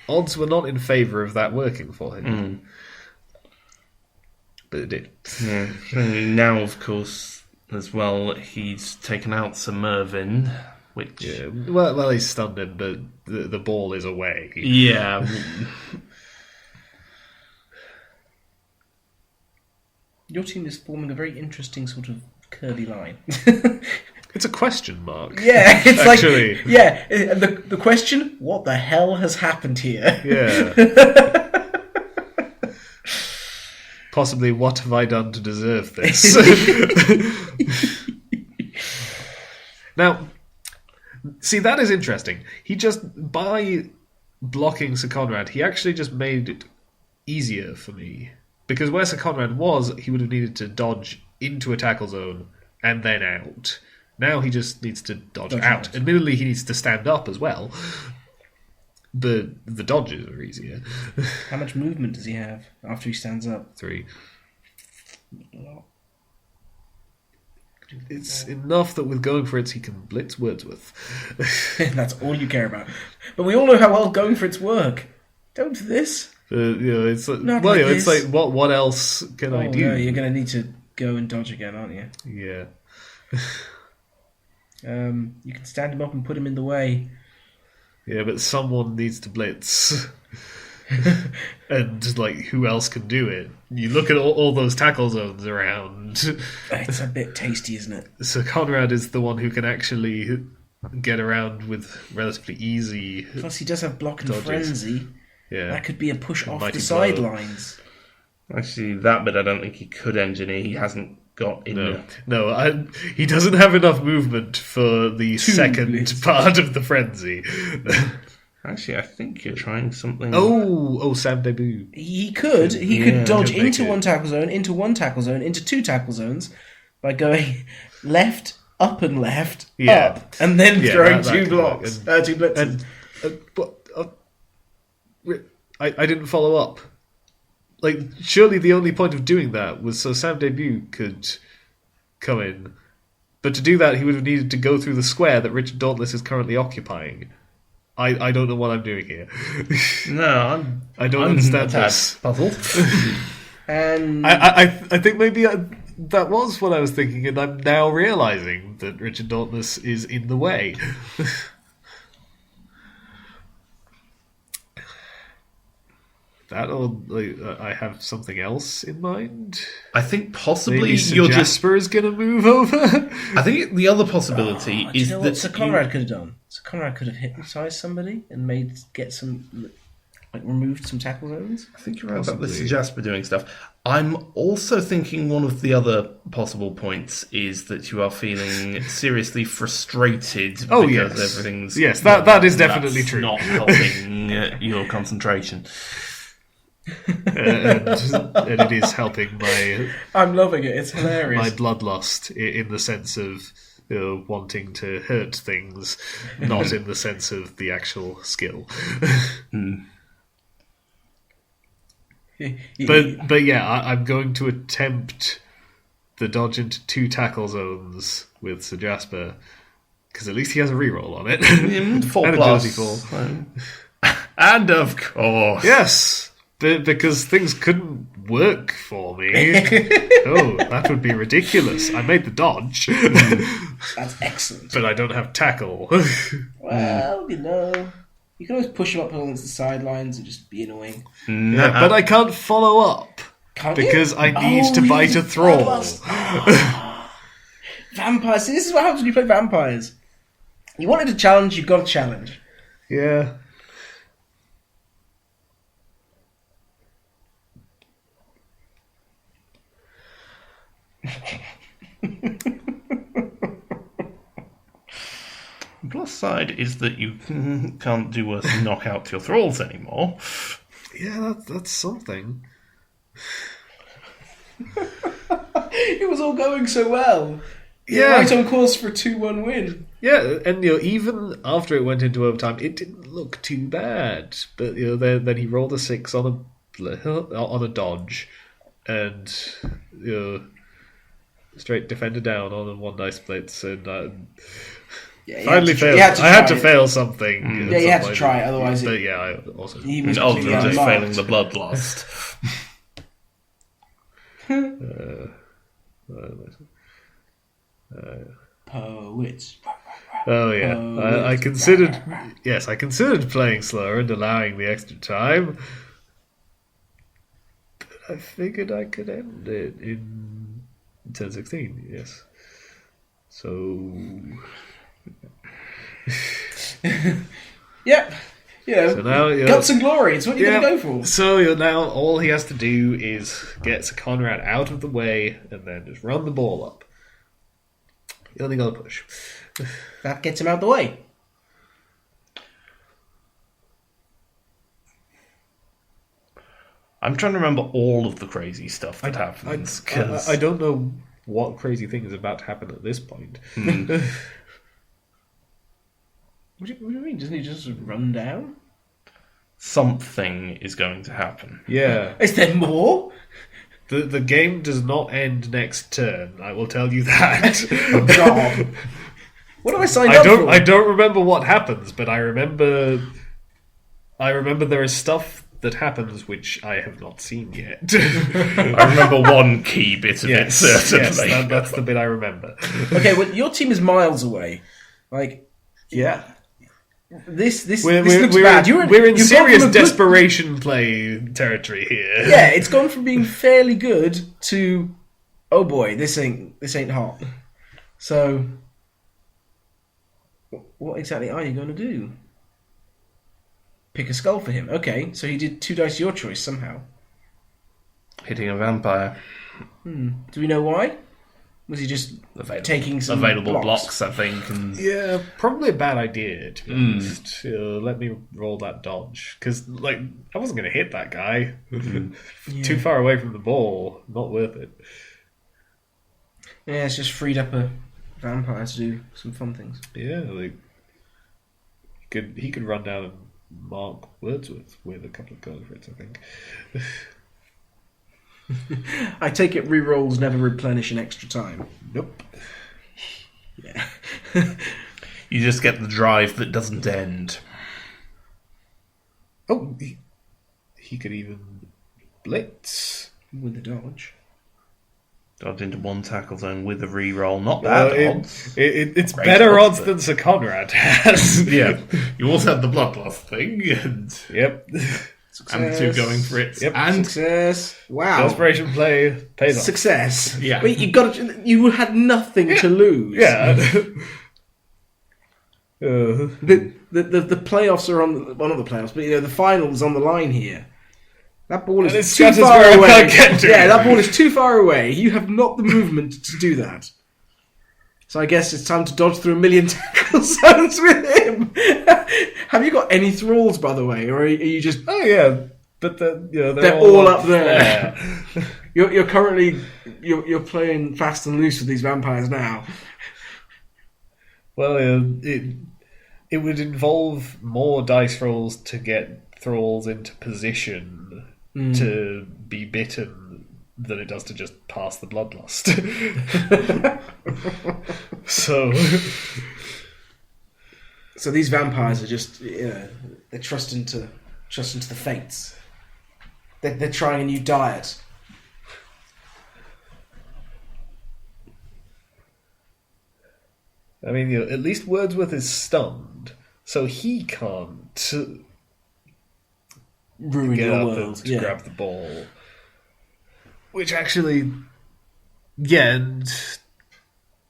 Odds were not in favour of that working for him. But it did. Yeah. Now, of course, as well, he's taken out Sir Mervyn, which... Yeah. Well, he's stunned him, but the ball is away. Yeah. Your team is forming a very interesting sort of curly line. It's a question mark. Yeah, it's actually. like... Yeah, the question, what the hell has happened here? Yeah. Possibly, what have I done to deserve this? Now, see, that is interesting. He just, by blocking Sir Conrad, he actually just made it easier for me. Because where Sir Conrad was, he would have needed to dodge into a tackle zone and then out. Now he just needs to dodge out. Admittedly, he needs to stand up as well. But the dodges are easier. How much movement does he have after he stands up? 3. It's enough that with going for it, he can blitz Wordsworth. That's all you care about. But we all know how well going for it's work. Don't do this. It's like, Not like it's this. like what else can I do? No, you're going to need to go and dodge again, aren't you? Yeah. You can stand him up and put him in the way. Yeah, but someone needs to blitz. And, like, who else can do it? You look at all those tackle zones around. It's a bit tasty, isn't it? So Conrad is the one who can actually get around with relatively easy... Plus, he does have block and dodges. frenzy. Yeah. That could be a push off Mighty the blow. sidelines. Actually, that bit I don't think he could engineer. He hasn't got enough. No, he doesn't have enough movement for the second blitz. part of the frenzy. Actually, I think you're trying something. Oh, Sam Debut. He could Yeah, dodge could make into it. one tackle zone, into one tackle zone, into two tackle zones by going left, up and left, Yeah. up, and then Yeah, throwing that two could work. blocks, two blitzes. I didn't follow up. Like, surely the only point of doing that was so Sam Debut could come in. But to do that, he would have needed to go through the square that Richard Dauntless is currently occupying. I don't know what I'm doing here. No, I don't I'm understand a tad this. puzzled. And I think maybe that was what I was thinking, and I'm now realising that Richard Dauntless is in the way. That or like, I have something else in mind. I think possibly Maybe Sir you're just. Jasper is going to move over. I think the other possibility do you is know that what Sir Conrad could have done? Sir Conrad could have hypnotised somebody and removed some tackle zones. I think you're right about Possibly. this Jasper doing stuff. I'm also thinking one of the other possible points is that you are feeling seriously frustrated Oh, because yes. everything's... Yes, that is that's definitely true. not helping your concentration. and it is helping I'm loving it. It's my hilarious. bloodlust in the sense of wanting to hurt things, not in the sense of the actual skill. But yeah, I'm going to attempt the dodge into two tackle zones with Sir Jasper, because at least he has a reroll on it. 4 And a plus. agility fall. And of course. Yes, because things couldn't work for me. Oh, that would be ridiculous. I made the dodge, That's excellent. but I don't have tackle. Well, you can always push him up against the sidelines and just be annoying. Yeah, but I can't follow up Can't you? because I need to you bite need a to thrall. Vampires. See, this is what happens when you play vampires. You wanted a challenge, you got a challenge. Yeah. The plus side is that you can't do worse than knock out your thralls anymore. Yeah, that's something. It was all going so well. Yeah. Right on course for a 2-1 win. Yeah, and even after it went into overtime, it didn't look too bad. But then he rolled a 6 on a dodge, and straight defender down on a 1 dice blitz, and finally failed. I had to fail something. Yeah, you had to try it, otherwise But yeah, I also. he was Other completely than just unmarked. failing the bloodlust. Poets. Oh yeah, I considered. Yes, I considered playing slower and allowing the extra time. I figured I could end it in turn 16, yes. So... Yep. So now, guts and glory, it's what you're going to go for. So now all he has to do is get Sir Conrad out of the way and then just run the ball up. You only got to push. That gets him out of the way. I'm trying to remember all of the crazy stuff that happens. I don't know what crazy thing is about to happen at this point. What do you mean? Doesn't he just run down? Something is going to happen. Yeah. Is there more? The game does not end next turn, I will tell you that. Oh, God. What have I signed up for? I don't remember what happens, but I remember there is stuff that happens which I have not seen yet. I remember one key bit of it, certainly. Yes, that's the bit I remember. Okay, well, your team is miles away. Like, Yeah. this looks We're bad. We're in you've gone serious from a good- desperation play territory here. Yeah, it's gone from being fairly good to, oh boy, this ain't hot. So, what exactly are you going to do? Pick a skull for him. Okay, so he did 2 dice your choice somehow. Hitting a vampire. Do we know why? Was he just taking some available blocks? blocks, I think. And... Yeah, probably a bad idea, to be honest. Let me roll that dodge. Because, I wasn't going to hit that guy. Too far away from the ball. Not worth it. Yeah, it's just freed up a vampire to do some fun things. Yeah, he could run down and mark Wordsworth with a couple of colour hits, I think. I take it rerolls never replenish in extra time. Nope. Yeah. You just get the drive that doesn't end. Oh, he could even blitz. With the dodge. Dodge into one tackle zone with a reroll. Not bad odds. It's Great better odds, odds than Sir Conrad has. Yeah. You also have the bloodlust thing. And, Yep. and the two going for it. Yep. And Success. Wow. Desperation play pays off. Success. Yeah. Wait, you had nothing to lose. Yeah. The playoffs are on. Well, not the playoffs, but the finals on the line here. That ball And it is too scatters far where I away. can't get to Yeah, it. that ball is too far away. You have not the movement to do that. So I guess it's time to dodge through a million tackle zones with him. Have you got any thralls, by the way, or are you just? Oh yeah, but they're all up there. You're currently you're playing fast and loose with these vampires now. Well, it would involve more dice rolls to get thralls into position to be bitten than it does to just pass the bloodlust. So these vampires are just they're trusting to the fates. They're trying a new diet. I mean, at least Wordsworth is stunned, so he can't Ruin get your up world. and grab the ball. Which actually, yeah, and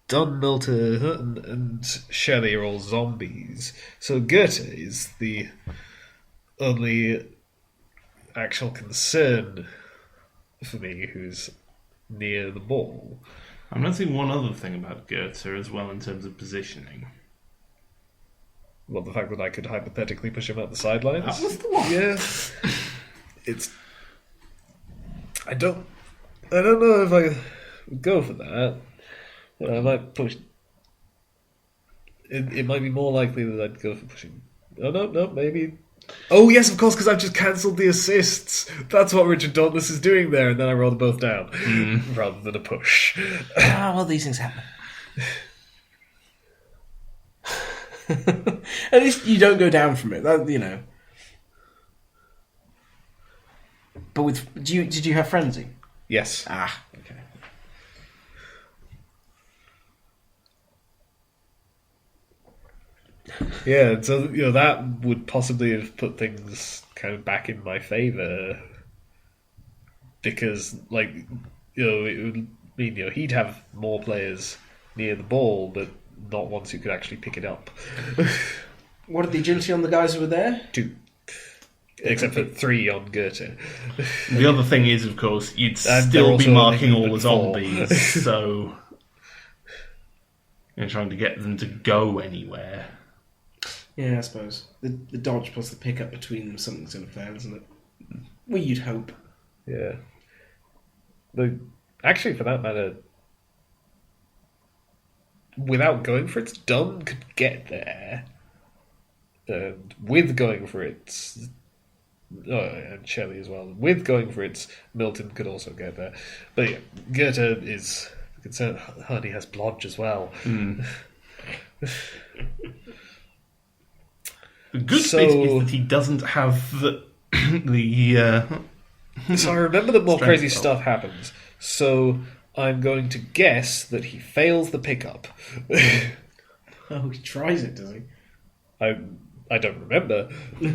Dunmilter and Shelley are all zombies, so Goethe is the only actual concern for me who's near the ball. I'm noticing one other thing about Goethe as well in terms of positioning. Well, the fact that I could hypothetically push him out the sidelines. That was the one. Yeah. I don't know if I would go for that. I might push. It might be more likely that I'd go for pushing. Oh, no, maybe. Oh, yes, of course, because I've just cancelled the assists. That's what Richard Dauntless is doing there, and then I roll them both down, rather than a push. Well, these things happen. At least you don't go down from it, But did you have frenzy? Yes. Ah, okay. Yeah, so that would possibly have put things kind of back in my favour. because it would mean he'd have more players near the ball, but not ones who could actually pick it up. What are the agility on the guys who were there? 2. Except for 3 on Goethe. The other thing is, of course, you'd And still they're be also marking only all the movement 4. zombies, so you're trying to get them to go anywhere. Yeah, I suppose. The dodge plus the pickup between them, something's going to fail, isn't it? Well, you'd hope. Yeah. Actually, for that matter, without going for it, Dunn could get there. And with going for it, and Shelley as well. With going for it, Milton could also get there. But yeah, Goethe is concerned. Honey has Blodge as well. The good bit is that he doesn't have the So I remember that more Strength crazy roll. stuff happens. So I'm going to guess that he fails the pickup. Oh, he tries it, does he? I don't remember,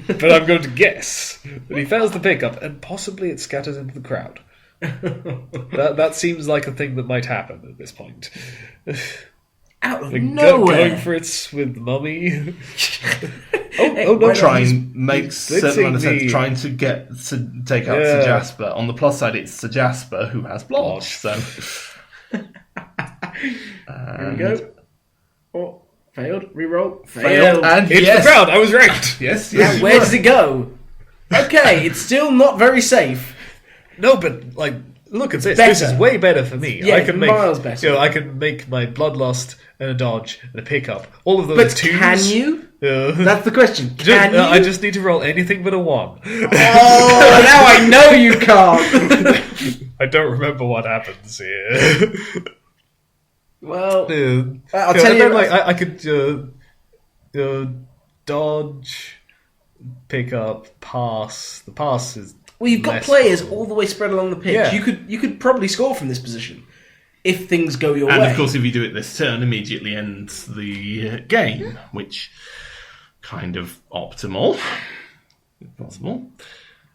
but I'm going to guess that he fails the pickup, and possibly it scatters into the crowd. That seems like a thing that might happen at this point. Out of Going nowhere! for it with Mummy. no, try he's- and make he's certain amount of blitzing sense the- trying to take out Sir Yeah. Jasper. On the plus side, it's Sir Jasper who has Blodge, so Here we go. Oh, failed. Reroll. failed and It's yes, the crowd. I was right. yes, Now, yes. where does it go? Okay, it's still not very safe. No, but look at this. Better. This is way better for me. Yeah, I can make miles better. I can make my bloodlust and a dodge and a pickup. All of those But twos. can you? Uh, That's the question. Can you? I just need to roll anything but a 1. Oh, now I know you can't. I don't remember what happens here. Well, I'll tell you- I could dodge, pick up, pass. The pass is. well, you've got less players possible. all the way spread along the pitch. Yeah. You could probably score from this position if things go your And way. of course, if you do it this turn, immediately ends the game, which kind of optimal, if possible.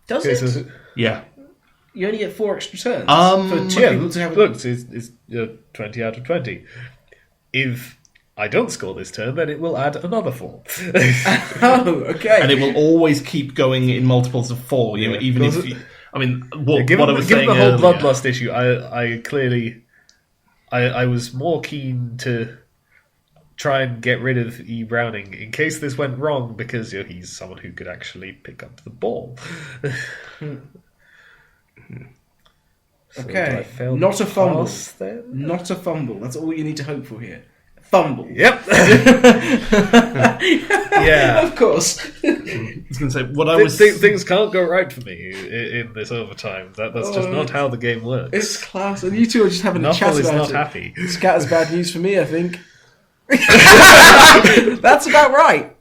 does Okay, it? so, Yeah, You only get 4 extra turns for 2 yeah, people to have. look, it's 20 out of 20. If I don't score this turn, then it will add another 4. Oh, okay. and it will always keep going in multiples of 4. You know, Yeah, even because if you, I mean, what given I was given saying the whole earlier, bloodlust issue, I clearly I was more keen to try and get rid of E. Browning in case this went wrong, because he's someone who could actually pick up the ball. So do I Okay, fail not the a fumble. pass then? Not a fumble. That's all you need to hope for here. Fumble. Yep. Yeah. Of course. I was going to say what I was. Things can't go right for me in this overtime. That's just not how the game works. It's class. And you two are just having a chat Knuckle is about not it. happy. Scatter's bad news for me, I think. That's about right.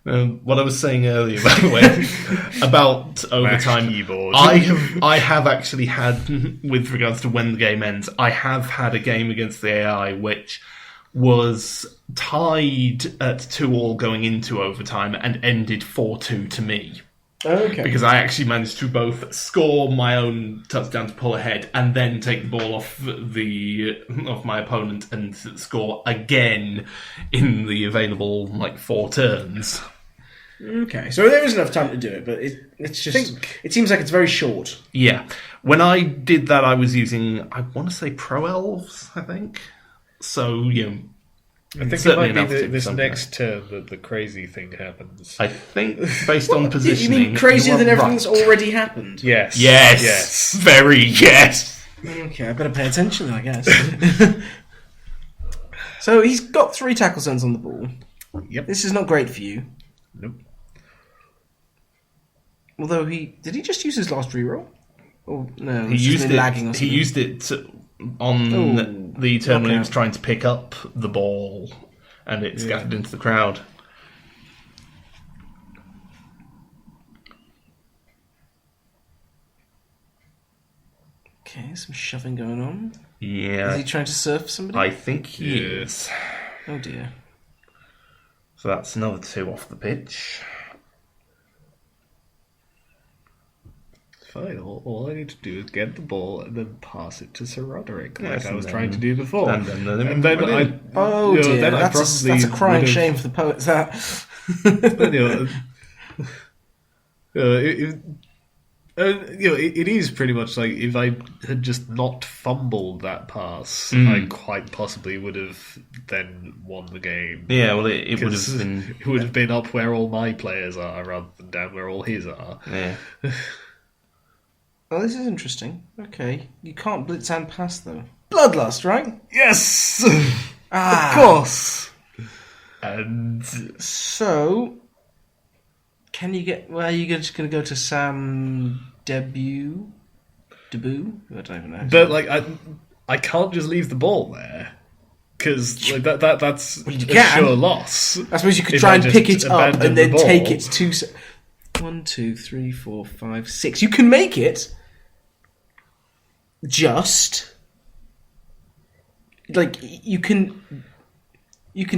What I was saying earlier, by the way, about overtime. keyboard. I have actually had, with regards to when the game ends, I have had a game against the AI which was tied at 2-2 going into overtime and ended 4-2 to me. Okay. Because I actually managed to both score my own touchdown to pull ahead and then take the ball off my opponent and score again in the available 4 turns. Okay. So there is enough time to do it, but it's just... It seems like it's very short. Yeah. When I did that, I was using, I want to say Pro Elves, I think. So, I think it certainly might enough be to this something. next turn that the crazy thing happens. I think, based on You positioning... mean crazier you are than everything that's right. already happened? Yes. Yes. Yes. Very yes. Okay, I better pay attention then, I guess. So he's got 3 tackle zones on the ball. Yep. This is not great for you. Nope. Although did he just use his last reroll? Oh no, He it's just used been it. lagging or He something. used it on the turn when he was knockout. trying to pick up the ball, and it scattered into the crowd. Okay, some shoving going on. Is Yeah, he trying to surf somebody? I think he is. Oh dear. So that's another 2 off the pitch. fine. All I need to do is get the ball and then pass it to Sir Roderick, Yes, like I was and trying to then- do before. and then let him And then win. I, Oh you know, dear, then I that's probably a crying would've- shame for the poets. That. It is pretty much like if I had just not fumbled that pass, I quite possibly would have then won the game. Yeah, well, it would 'Cause have been. it would have been up where all my players are rather than down where all his are. Yeah. Oh, this is interesting. Okay, you can't blitz and pass though. Bloodlust, right? Yes, Ah, of course. And So, can you get? Well, are you just going to go to Sam Debut? I don't even know. but like I can't just leave the ball there because like that's Well, you a can. sure loss. I suppose you could if try I and just pick it up abandon and then the take ball. it to. 1, 2, 3, 4, 5, 6. You can make it. Just like you can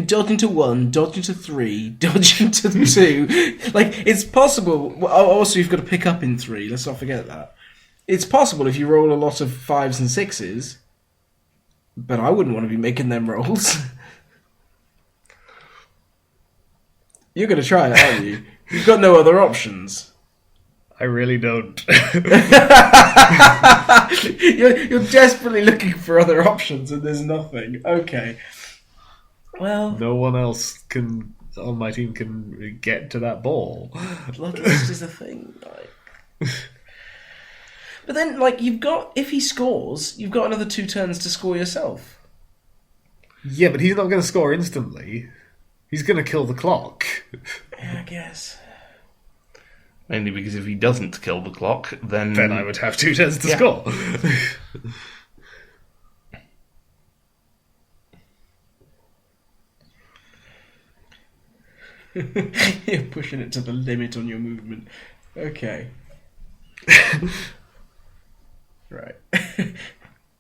dodge into 1, dodge into 3, dodge into 2. Like it's possible. Well, also, you've got to pick up in 3. Let's not forget that. It's possible if you roll a lot of 5s and 6s, but I wouldn't want to be making them rolls. You're going to try it, aren't you? You've got no other options. I really don't. You're desperately looking for other options, and there's nothing. Okay. Well, No one else on my team can get to that ball. Bloodlust is a thing. Like. But then, like, if he scores, you've got another 2 turns to score yourself. Yeah, but he's not going to score instantly. He's going to kill the clock. Yeah, I guess. Mainly because if he doesn't kill the clock, then Then I would have 2 turns to Yeah. score. You're pushing it to the limit on your movement. Okay. Right.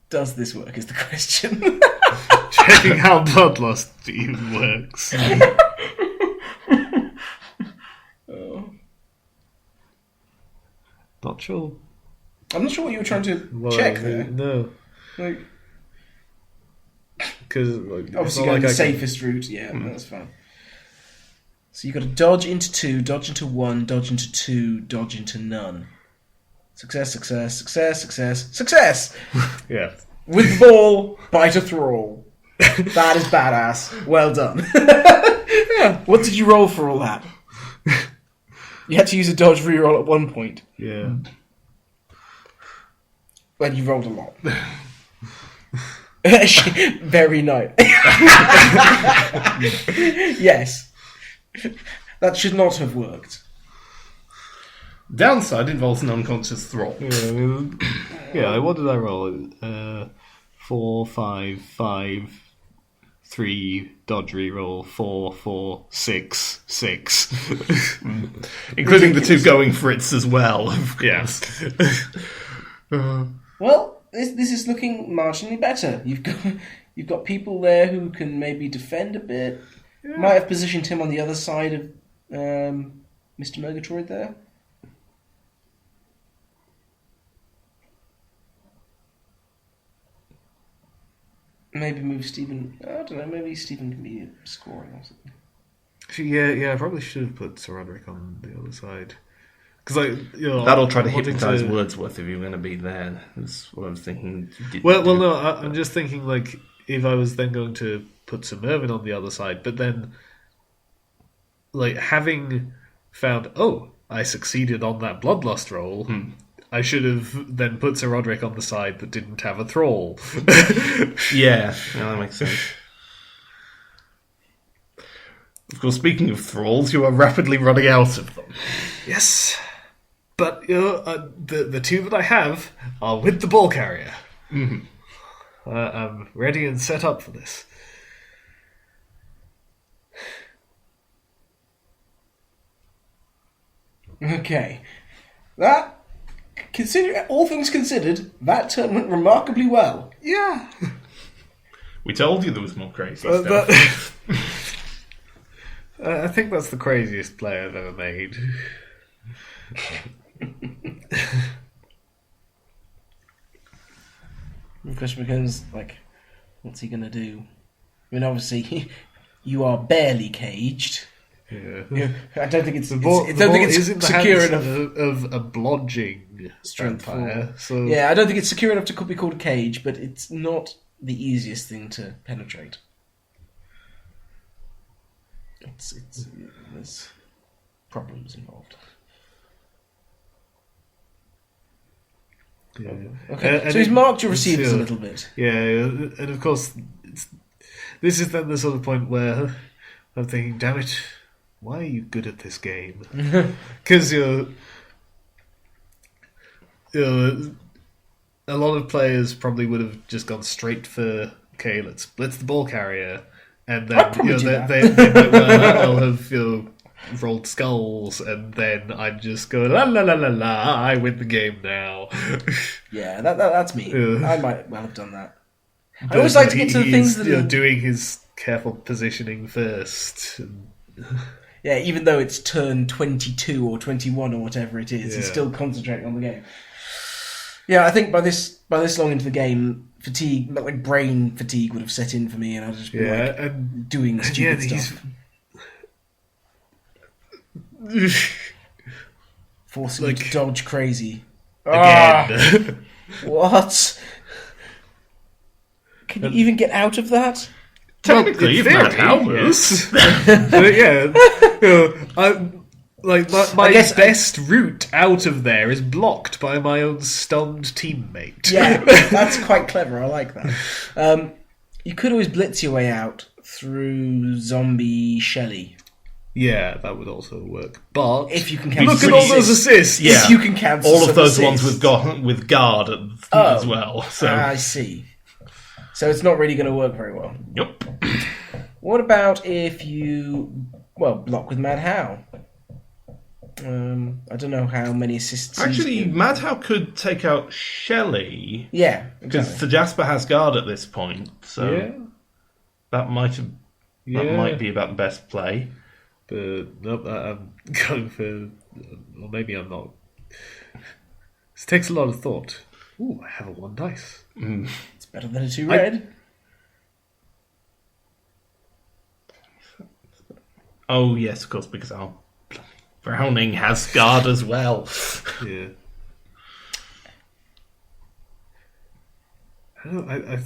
Does this work is the question. Checking how Bloodlust even works. Oh. Not sure. I'm not sure what you were trying to Well, check there. No. Like, Because like, obviously going the safest route, yeah, that's fine. So you've got to dodge into 2, dodge into 1, dodge into 2, dodge into none. Success, success, success, success, success! Yeah. With the ball, bite a thrall. That is badass. Well done. Yeah. What did you roll for all that? You had to use a dodge reroll at one point. Yeah. Well, you rolled a lot. Very nice. Yes. That should not have worked. downside involves an unconscious thrall. Yeah, what did I roll? 4, 5, 5, 3, dodge reroll, 4, 4, 6, 6. Including the 2 going for it as well, of course. Well, this is looking marginally better. You've got people there who can maybe defend a bit. Yeah. Might have positioned him on the other side of Mr. Murgatroyd there. Maybe move Stephen. I don't know. Maybe Stephen can be scoring or something. Yeah, I probably should have put Sir Roderick on the other side. Because That'll try to I'm wanting hypnotise Wordsworth if you're going to be there. That's what I was thinking. You didn't Well, do. no, I'm just thinking like if I was then going to put Sir Mervyn on the other side, but then like having found, I succeeded on that bloodlust roll. I should have then put Sir Roderick on the side that didn't have a thrall. Yeah, that makes sense. Of course, speaking of thralls, you are rapidly running out of them. Yes, but the 2 that I have are with the ball carrier. I'm ready and set up for this. Okay. That, all things considered, that turn went remarkably well. Yeah. We told you there was more crazy stuff. I think that's the craziest play I've ever made. The question becomes, like, what's he going to do? I mean, obviously, you are barely caged. Yeah. I don't think it's isn't secure the enough. hands of a blodging Strength vampire. So Yeah, I don't think it's secure enough to be called a cage, but it's not the easiest thing to penetrate. There's problems involved. Yeah. Okay, And so he's marked your it's, receivers a little bit. Yeah, and of course, this is then the sort of point where I'm thinking, damn it, why are you good at this game? Because a lot of players probably would have just gone straight for, okay, let's blitz the ball carrier, and then I'd probably do that. they might well have rolled skulls, and then I'd just go la la la la la, I win the game now. Yeah, that's me. Yeah. I might well have done that. I always like to get to the things that are... doing his careful positioning first. Yeah, even though it's turn 22 or 21 or whatever it is, he's Yeah. still concentrating on the game. Yeah, I think by this long into the game, fatigue, like brain fatigue, would have set in for me, and I'd just be and doing stupid stuff, forcing me to dodge crazy. again. What? Can you even get out of that? Technically, in you've theory, had hours. But yeah, my guess- best route out of there is blocked by my own stunned teammate. Yeah, that's quite clever. I like that. You could always blitz your way out through zombie Shelly. Yeah, that would also work. But If you can cancel look at some all those assists. assists. Yeah. If you can cancel All of some those assists. ones with guard as well. So I see. So it's not really going to work very well. yep. What about if you, block with Mad How? I don't know how many assists. Actually, Mad How could take out Shelley yeah, because exactly. Sir Jasper has guard at this point. So Yeah. that might be about the best play. But nope, I'm going for... Or maybe I'm not. This takes a lot of thought. Ooh, I have a 1 dice. It's better than a 2 red. Oh yes, of course, because our Browning has guard as well. Yeah. I don't know,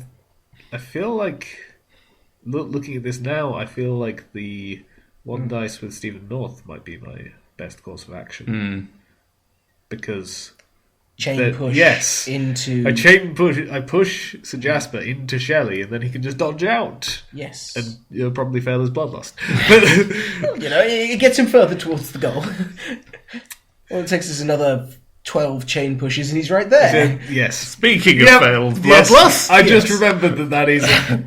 I feel like... Looking at this now, I feel like the 1 dice with Stephen North might be my best course of action. Because... Chain push into... I push Sir Jasper into Shelley, and then he can just dodge out. Yes. And you'll probably fail his bloodlust. It gets him further towards the goal. All it takes is another 12 chain pushes and he's right there. Yes. Speaking of failed bloodlust, Yes, I just remembered that is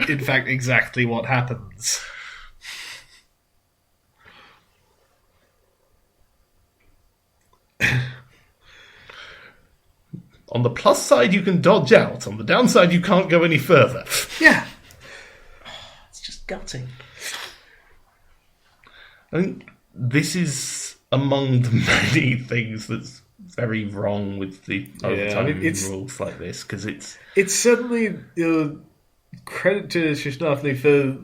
in fact exactly what happens. on the plus side, you can dodge out. On the downside, you can't go any further. Yeah. It's just gutting. I think this is among the many things that's very wrong with the overtime rules like this, because it's certainly credit to Shishnafni for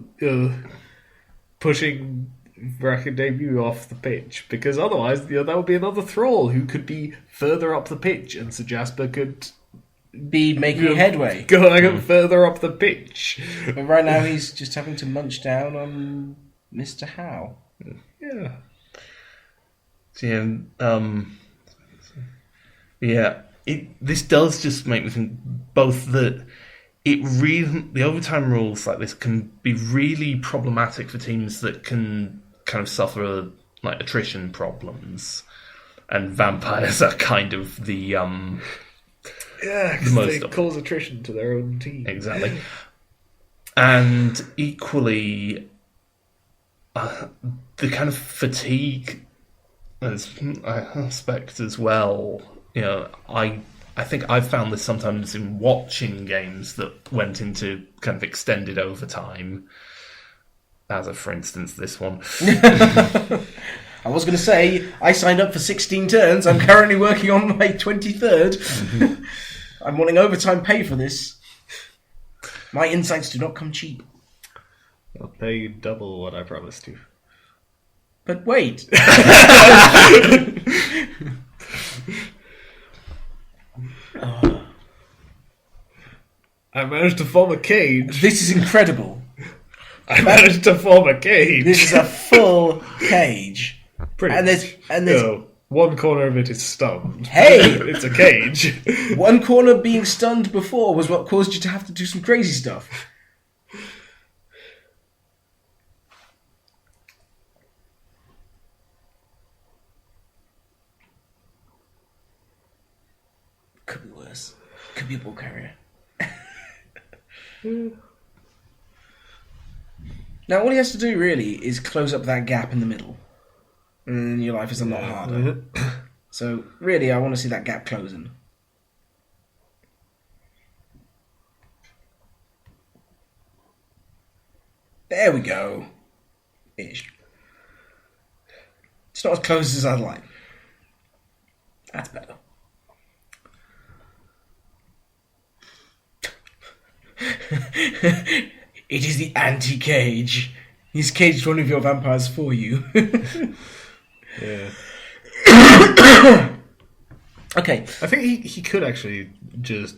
pushing Bracken debut off the pitch, because otherwise that would be another Thrall who could be further up the pitch, and Sir Jasper could be making headway, going further up the pitch. But right now he's just having to munch down on Mr. Howe. Yeah. This does just make me think both that the overtime rules like this can be really problematic for teams that can kind of suffer like attrition problems, and vampires are kind of the because they cause attrition to their own team. Exactly. And equally, the kind of fatigue aspect as well. I think I've found this sometimes in watching games that went into kind of extended overtime, as for instance this one. I was going to say, I signed up for 16 turns. I'm currently working on my 23rd. I'm wanting overtime pay for this. My insights do not come cheap. I'll pay you double what I promised you. But wait. I managed to form a cage. This is incredible. I managed to form a cage. This is a full cage. Pretty And much. there's No, one corner of it is stunned. Hey! It's a cage. one corner being stunned before was what caused you to have to do some crazy stuff. Could be worse. Could be a ball carrier. Now, all he has to do really is close up that gap in the middle, and then your life is a lot harder. So, really, I want to see that gap closing. There we go. Ish. It's not as close as I'd like. That's better. It is the anti-cage. He's caged one of your vampires for you. Yeah. Okay. I think he could actually just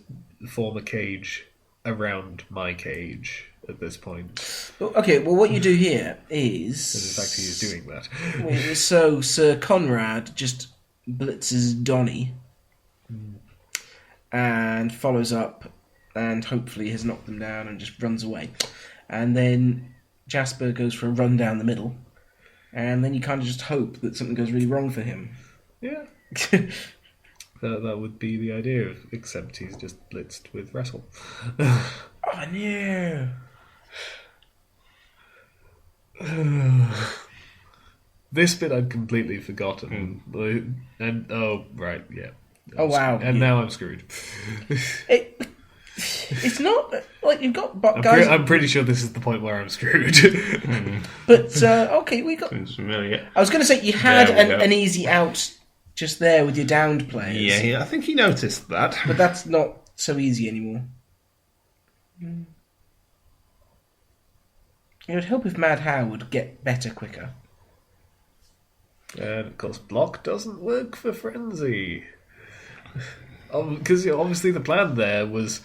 form a cage around my cage at this point. Okay, well, what you do here is... And in fact, he is doing that. So, Sir Conrad just blitzes Donnie and follows up and hopefully has knocked them down and just runs away. And then Jasper goes for a run down the middle. And then you kind of just hope that something goes really wrong for him. Yeah. That would be the idea, except he's just blitzed with Wrestle. Oh, no. This bit I'd completely forgotten. And, oh, right, yeah. Oh, wow. And yeah. now I'm screwed. It's not like you've got guys. I'm pretty sure this is the point where I'm screwed. But okay, we got. Seems familiar. I was going to say you had There we go. an easy out just there with your downed players. Yeah, I think he noticed that. But that's not so easy anymore. It would help if Mad How would get better quicker. And of course, block doesn't work for Frenzy. Because obviously the plan there was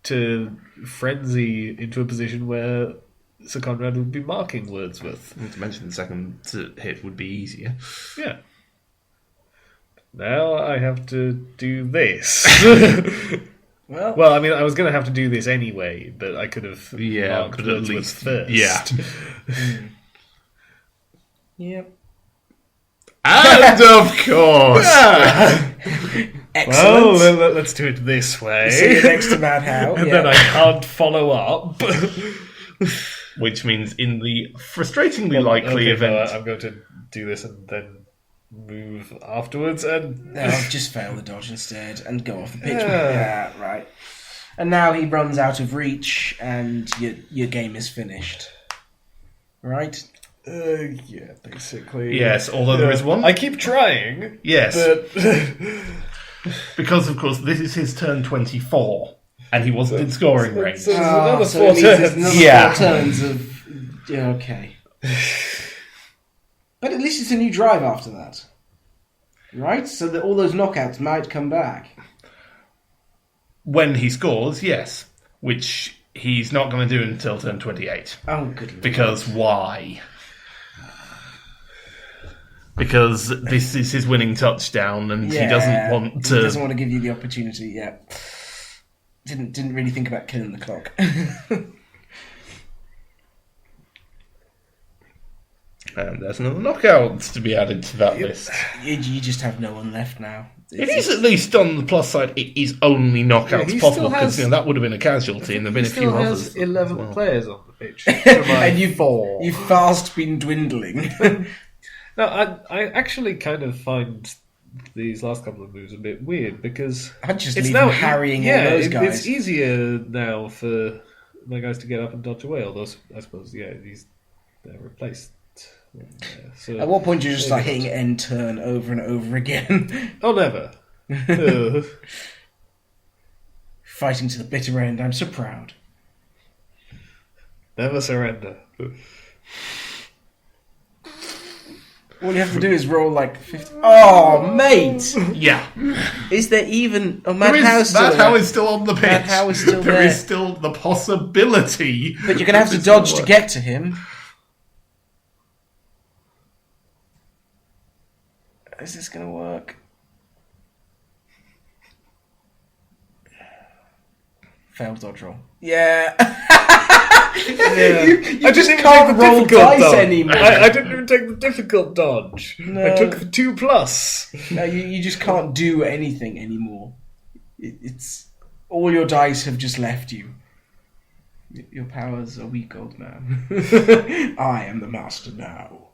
to frenzy into a position where Sir Conrad would be marking Wordsworth. Not to mention the second hit would be easier. Yeah. Now I have to do this. Well, I mean, I was going to have to do this anyway, but I could have marked but at Wordsworth least first. Yeah. Yep. And of course, Excellent. Well, let's do it this way. See you next to Mad How. And yeah. then I can't follow up. which means in the frustratingly likely event, I'm going to do this and then move afterwards. And No, just fail the dodge instead and go off the pitch. Yeah, right. And now he runs out of reach, and your game is finished. Right? yeah, basically. yes, although there is one. I keep trying. Yes, But because of course this is his turn 24, and he wasn't in scoring range. so there's another so four it means there's turns. another Yeah. 4 turns of... Yeah, okay. But at least it's a new drive after that. Right? So that all those knockouts might come back. When he scores, yes, which he's not going to do until turn 28. Oh, good lord. Because why? Because this is his winning touchdown, and he doesn't want to. He doesn't want to give you the opportunity, yeah. Didn't really think about killing the clock. And there's another knockout to be added to that list. You just have no one left now. It is at least on the plus side. It is only knockouts he possible still has- because that would have been a casualty, and there've been a few others. 11 as well. players on the pitch. And you've fast been dwindling. No, I actually kind of find these last couple of moves a bit weird because I'd just it's leave now him harrying all those guys. It's easier now for my guys to get up and dodge away. Although I suppose they're replaced. So, At what point do you just start hitting end turn over and over again? oh, never. Fighting to the bitter end. I'm so proud. Never surrender. All you have to do is roll like 50. Oh, mate! Yeah. Is there even... Oh, There Mad is- How's still Mad there. How is still on the pitch. Mad How is still There there. is still the possibility. But you're going to have to this dodge will to work. get to him. Is this going to work? Failed dodge roll. Yeah. You I just didn't can't take the roll difficult dice dodge. anymore. I didn't even take the difficult dodge. No. I took the 2+. No, you just can't do anything anymore. It's all your dice have just left you. Your powers are weak, old man. I am the master now.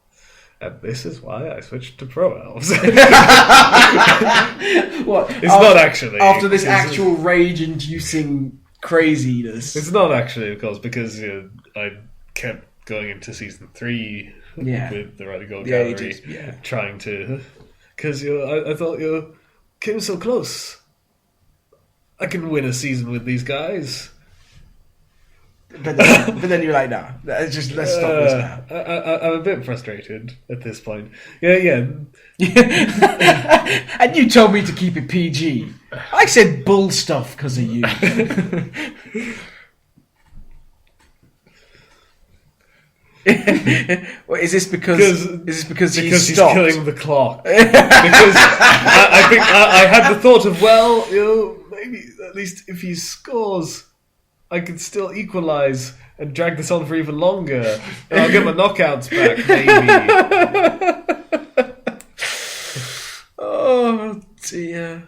And this is why I switched to Pro Elves. What? It's not actually. After this It's- actual rage-inducing craziness. It's not actually, of course, because I kept going into season 3 Yeah. with the Riding Gold Yeah, you Gallery, did, yeah. trying to... Because I thought you came so close. I can win a season with these guys. But then you're like, nah, let's stop this now. I'm a bit frustrated at this point. Yeah. And you told me to keep it PG. I said bull stuff because of you. Well, is this because Because he's he's stopped? killing the clock. Because I think I had the thought of, well, maybe at least if he scores, I could still equalise and drag this on for even longer. And I'll get my knockouts back, maybe. Oh dear.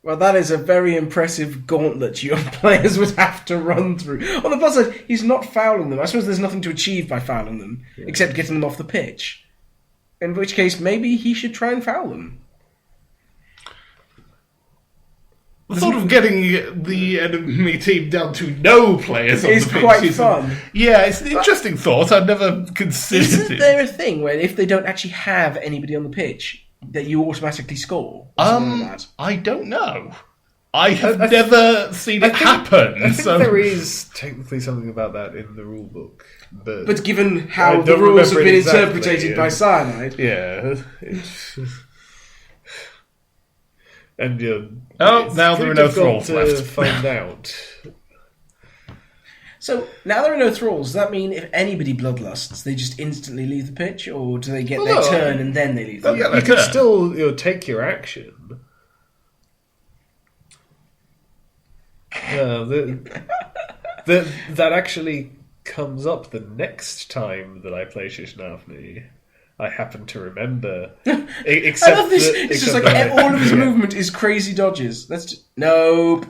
Well, that is a very impressive gauntlet your players would have to run through. On the plus side, he's not fouling them. I suppose there's nothing to achieve by fouling them, except getting them off the pitch. In which case, maybe he should try and foul them. The thought of getting the enemy team down to no players on It's the pitch quite is fun. Yeah, it's an interesting thought. I've never considered Isn't it. there a thing where if they don't actually have anybody on the pitch, that you automatically score? Or something like that? I don't know. I have never seen it happen. I think so there is technically something about that in the rule book. But given I how don't the rules have remember been it exactly, interpreted yeah. by Cyanide, yeah. It's... And it's now there pretty are no difficult thralls to left. find out. So now there are no thralls. Does that mean if anybody bloodlusts, they just instantly leave the pitch, or do they get Well, their no. turn and then they leave the They'll pitch? get You their can turn. still take your action. That actually comes up the next time that I play Shishnafni. I happen to remember. Except I love this. that- It's just except like that- all of his yeah. movement is crazy dodges. That's just, nope.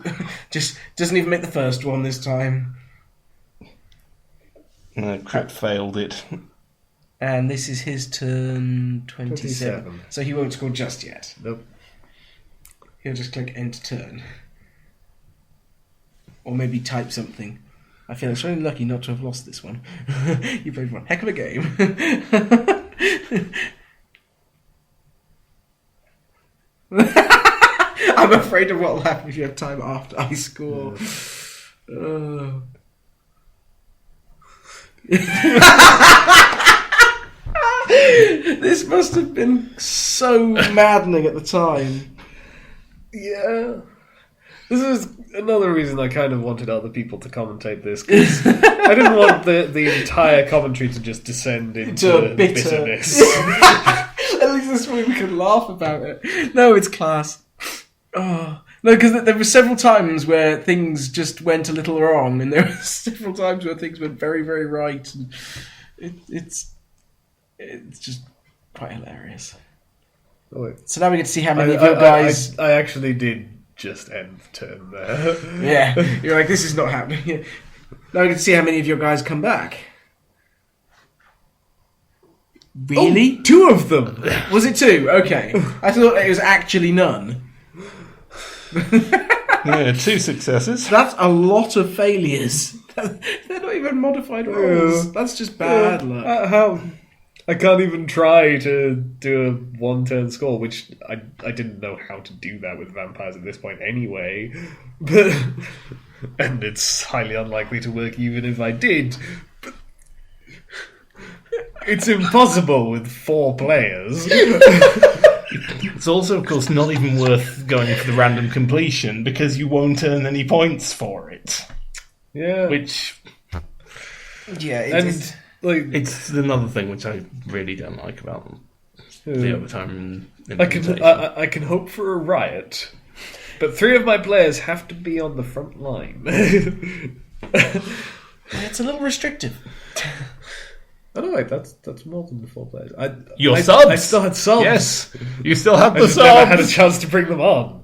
Just doesn't even make the first one this time. No, crit failed it. And this is his turn 27. 27. So he won't score just yet. Nope. He'll just click end turn. Or maybe type something. I feel extremely lucky not to have lost this one. You played one heck of a game. I'm afraid of what will happen if you have time after I score. Oh. This must have been so maddening at the time. Yeah. This is another reason I kind of wanted other people to commentate this, because I didn't want the entire commentary to just descend into To bitter. bitterness. At least this way we could laugh about it. No, it's class. Oh. No, because there were several times where things just went a little wrong, and there were several times where things went very, very right. And it's just quite hilarious. Oh, wait. So now we get to see how many of your guys... I actually did just end the turn there. Yeah, you're like, this is not happening. Yeah. Now we get to see how many of your guys come back. Really? Oh, 2 of them! Was it 2? Okay. I thought it was actually none. Yeah, 2 successes. That's a lot of failures. They're not even modified rolls. Yeah. That's just bad luck. How... I can't even try to do a one-turn score, which I didn't know how to do that with vampires at this point anyway. But, and it's highly unlikely to work even if I did. It's impossible with 4 players. It's also, of course, not even worth going for the random completion because you won't earn any points for it. Yeah. Which... Yeah, It's another thing which I really don't like about the overtime implementation. I can hope for a riot, but 3 of my players have to be on the front line. It's a little restrictive. Oh no, wait, that's more than the 4 players. Your subs! I still had subs. Yes, you still have I the just never had a subs! chance to bring them on.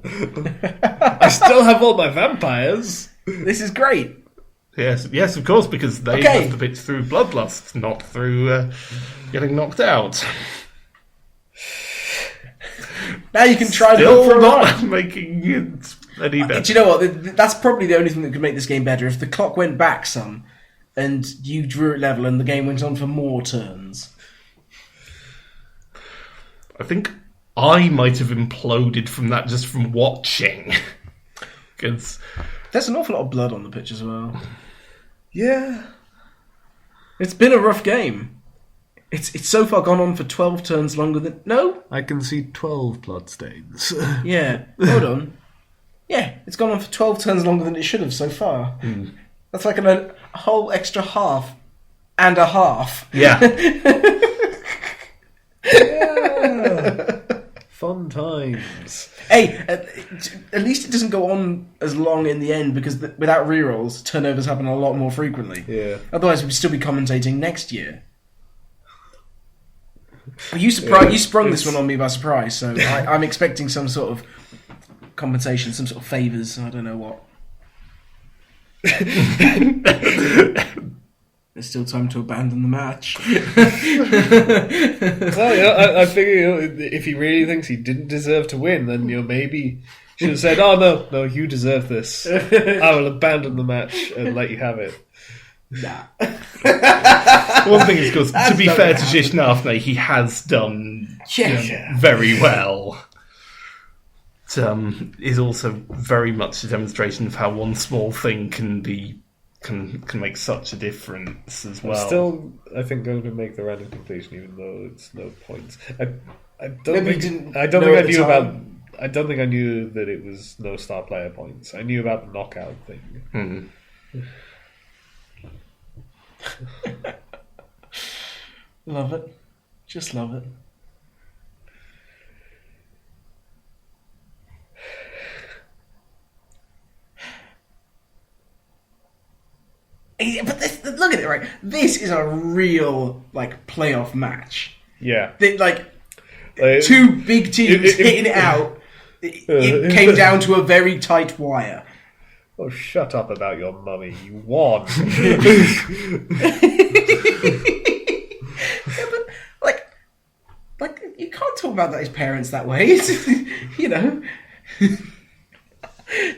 I still have all my vampires. This is great. Yes, of course, because they have the bits through bloodlust, not through getting knocked out. Now you can try to Still hope for a not riot. making it any better. Do you know what? That's probably the only thing that could make this game better. If the clock went back some, and you drew it level, and the game went on for more turns. I think I might have imploded from that just from watching. Because There's an awful lot of blood on the pitch as well. Yeah. It's been a rough game. It's so far gone on for 12 turns longer than... No? I can see 12 bloodstains. Yeah. Hold on. Yeah, it's gone on for 12 turns longer than it should have so far. That's like a whole extra half and a half. yeah, Yeah. Fun times. Hey, at least it doesn't go on as long in the end because without rerolls, turnovers happen a lot more frequently. Yeah. Otherwise, we'd still be commentating next year. You sprung this one on me by surprise, so I'm expecting some sort of compensation, some sort of favours. I don't know what. There's still time to abandon the match. Well, I figure if he really thinks he didn't deserve to win, then maybe should have said, "Oh no, you deserve this. I will abandon the match and let you have it." Nah. one thing is, of course, to be fair to Shishnafne, he has done very well. It is also very much a demonstration of how one small thing can make such a difference as well. I'm still, I think, going to make the random completion, even though it's no points. I don't think I knew that it was no star player points. I knew about the knockout thing. Love it. Just love it. But look at it, right? This is a real, playoff match. Yeah. Two big teams hitting it out. It came down to a very tight wire. Oh, shut up about your mummy. You won. But, you can't talk about his parents that way. You know. Do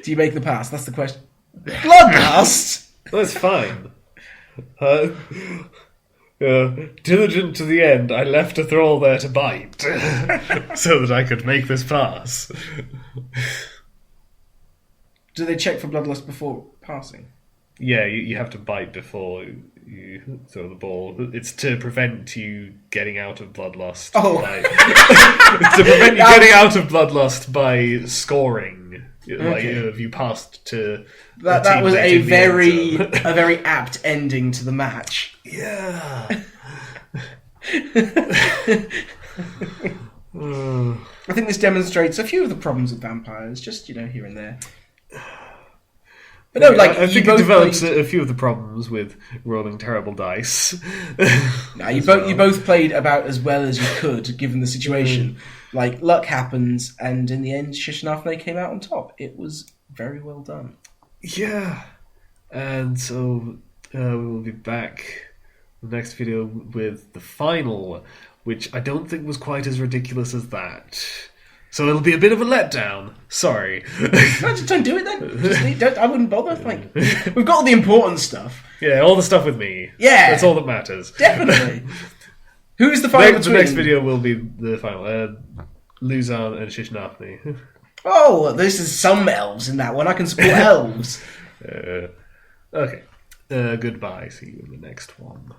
you make the pass? That's the question. Bloodlust! That's fine. Diligent to the end, I left a thrall there to bite, so that I could make this pass. Do they check for bloodlust before passing? Yeah, you have to bite before you throw the ball. It's to prevent you getting out of bloodlust. Oh. It's to prevent you getting out of bloodlust by scoring. If you passed to that was a very apt ending to the match. Yeah. I think this demonstrates a few of the problems with vampires, just here and there. But no, I think it develops a few of the problems with rolling terrible dice. No, you both played about as well as you could, given the situation. Luck happens, and in the end, Shishnafne came out on top. It was very well done. Yeah. And so we will be back in the next video with the final, which I don't think was quite as ridiculous as that. So it'll be a bit of a letdown. Sorry. No, just don't do it then. I wouldn't bother. We've got all the important stuff. Yeah, all the stuff with me. Yeah. That's all that matters. Definitely. Who's the final The next video will be the final. Luzan and Shishnafne. Oh, this is some elves in that one. I can support elves. Okay. Goodbye. See you in the next one.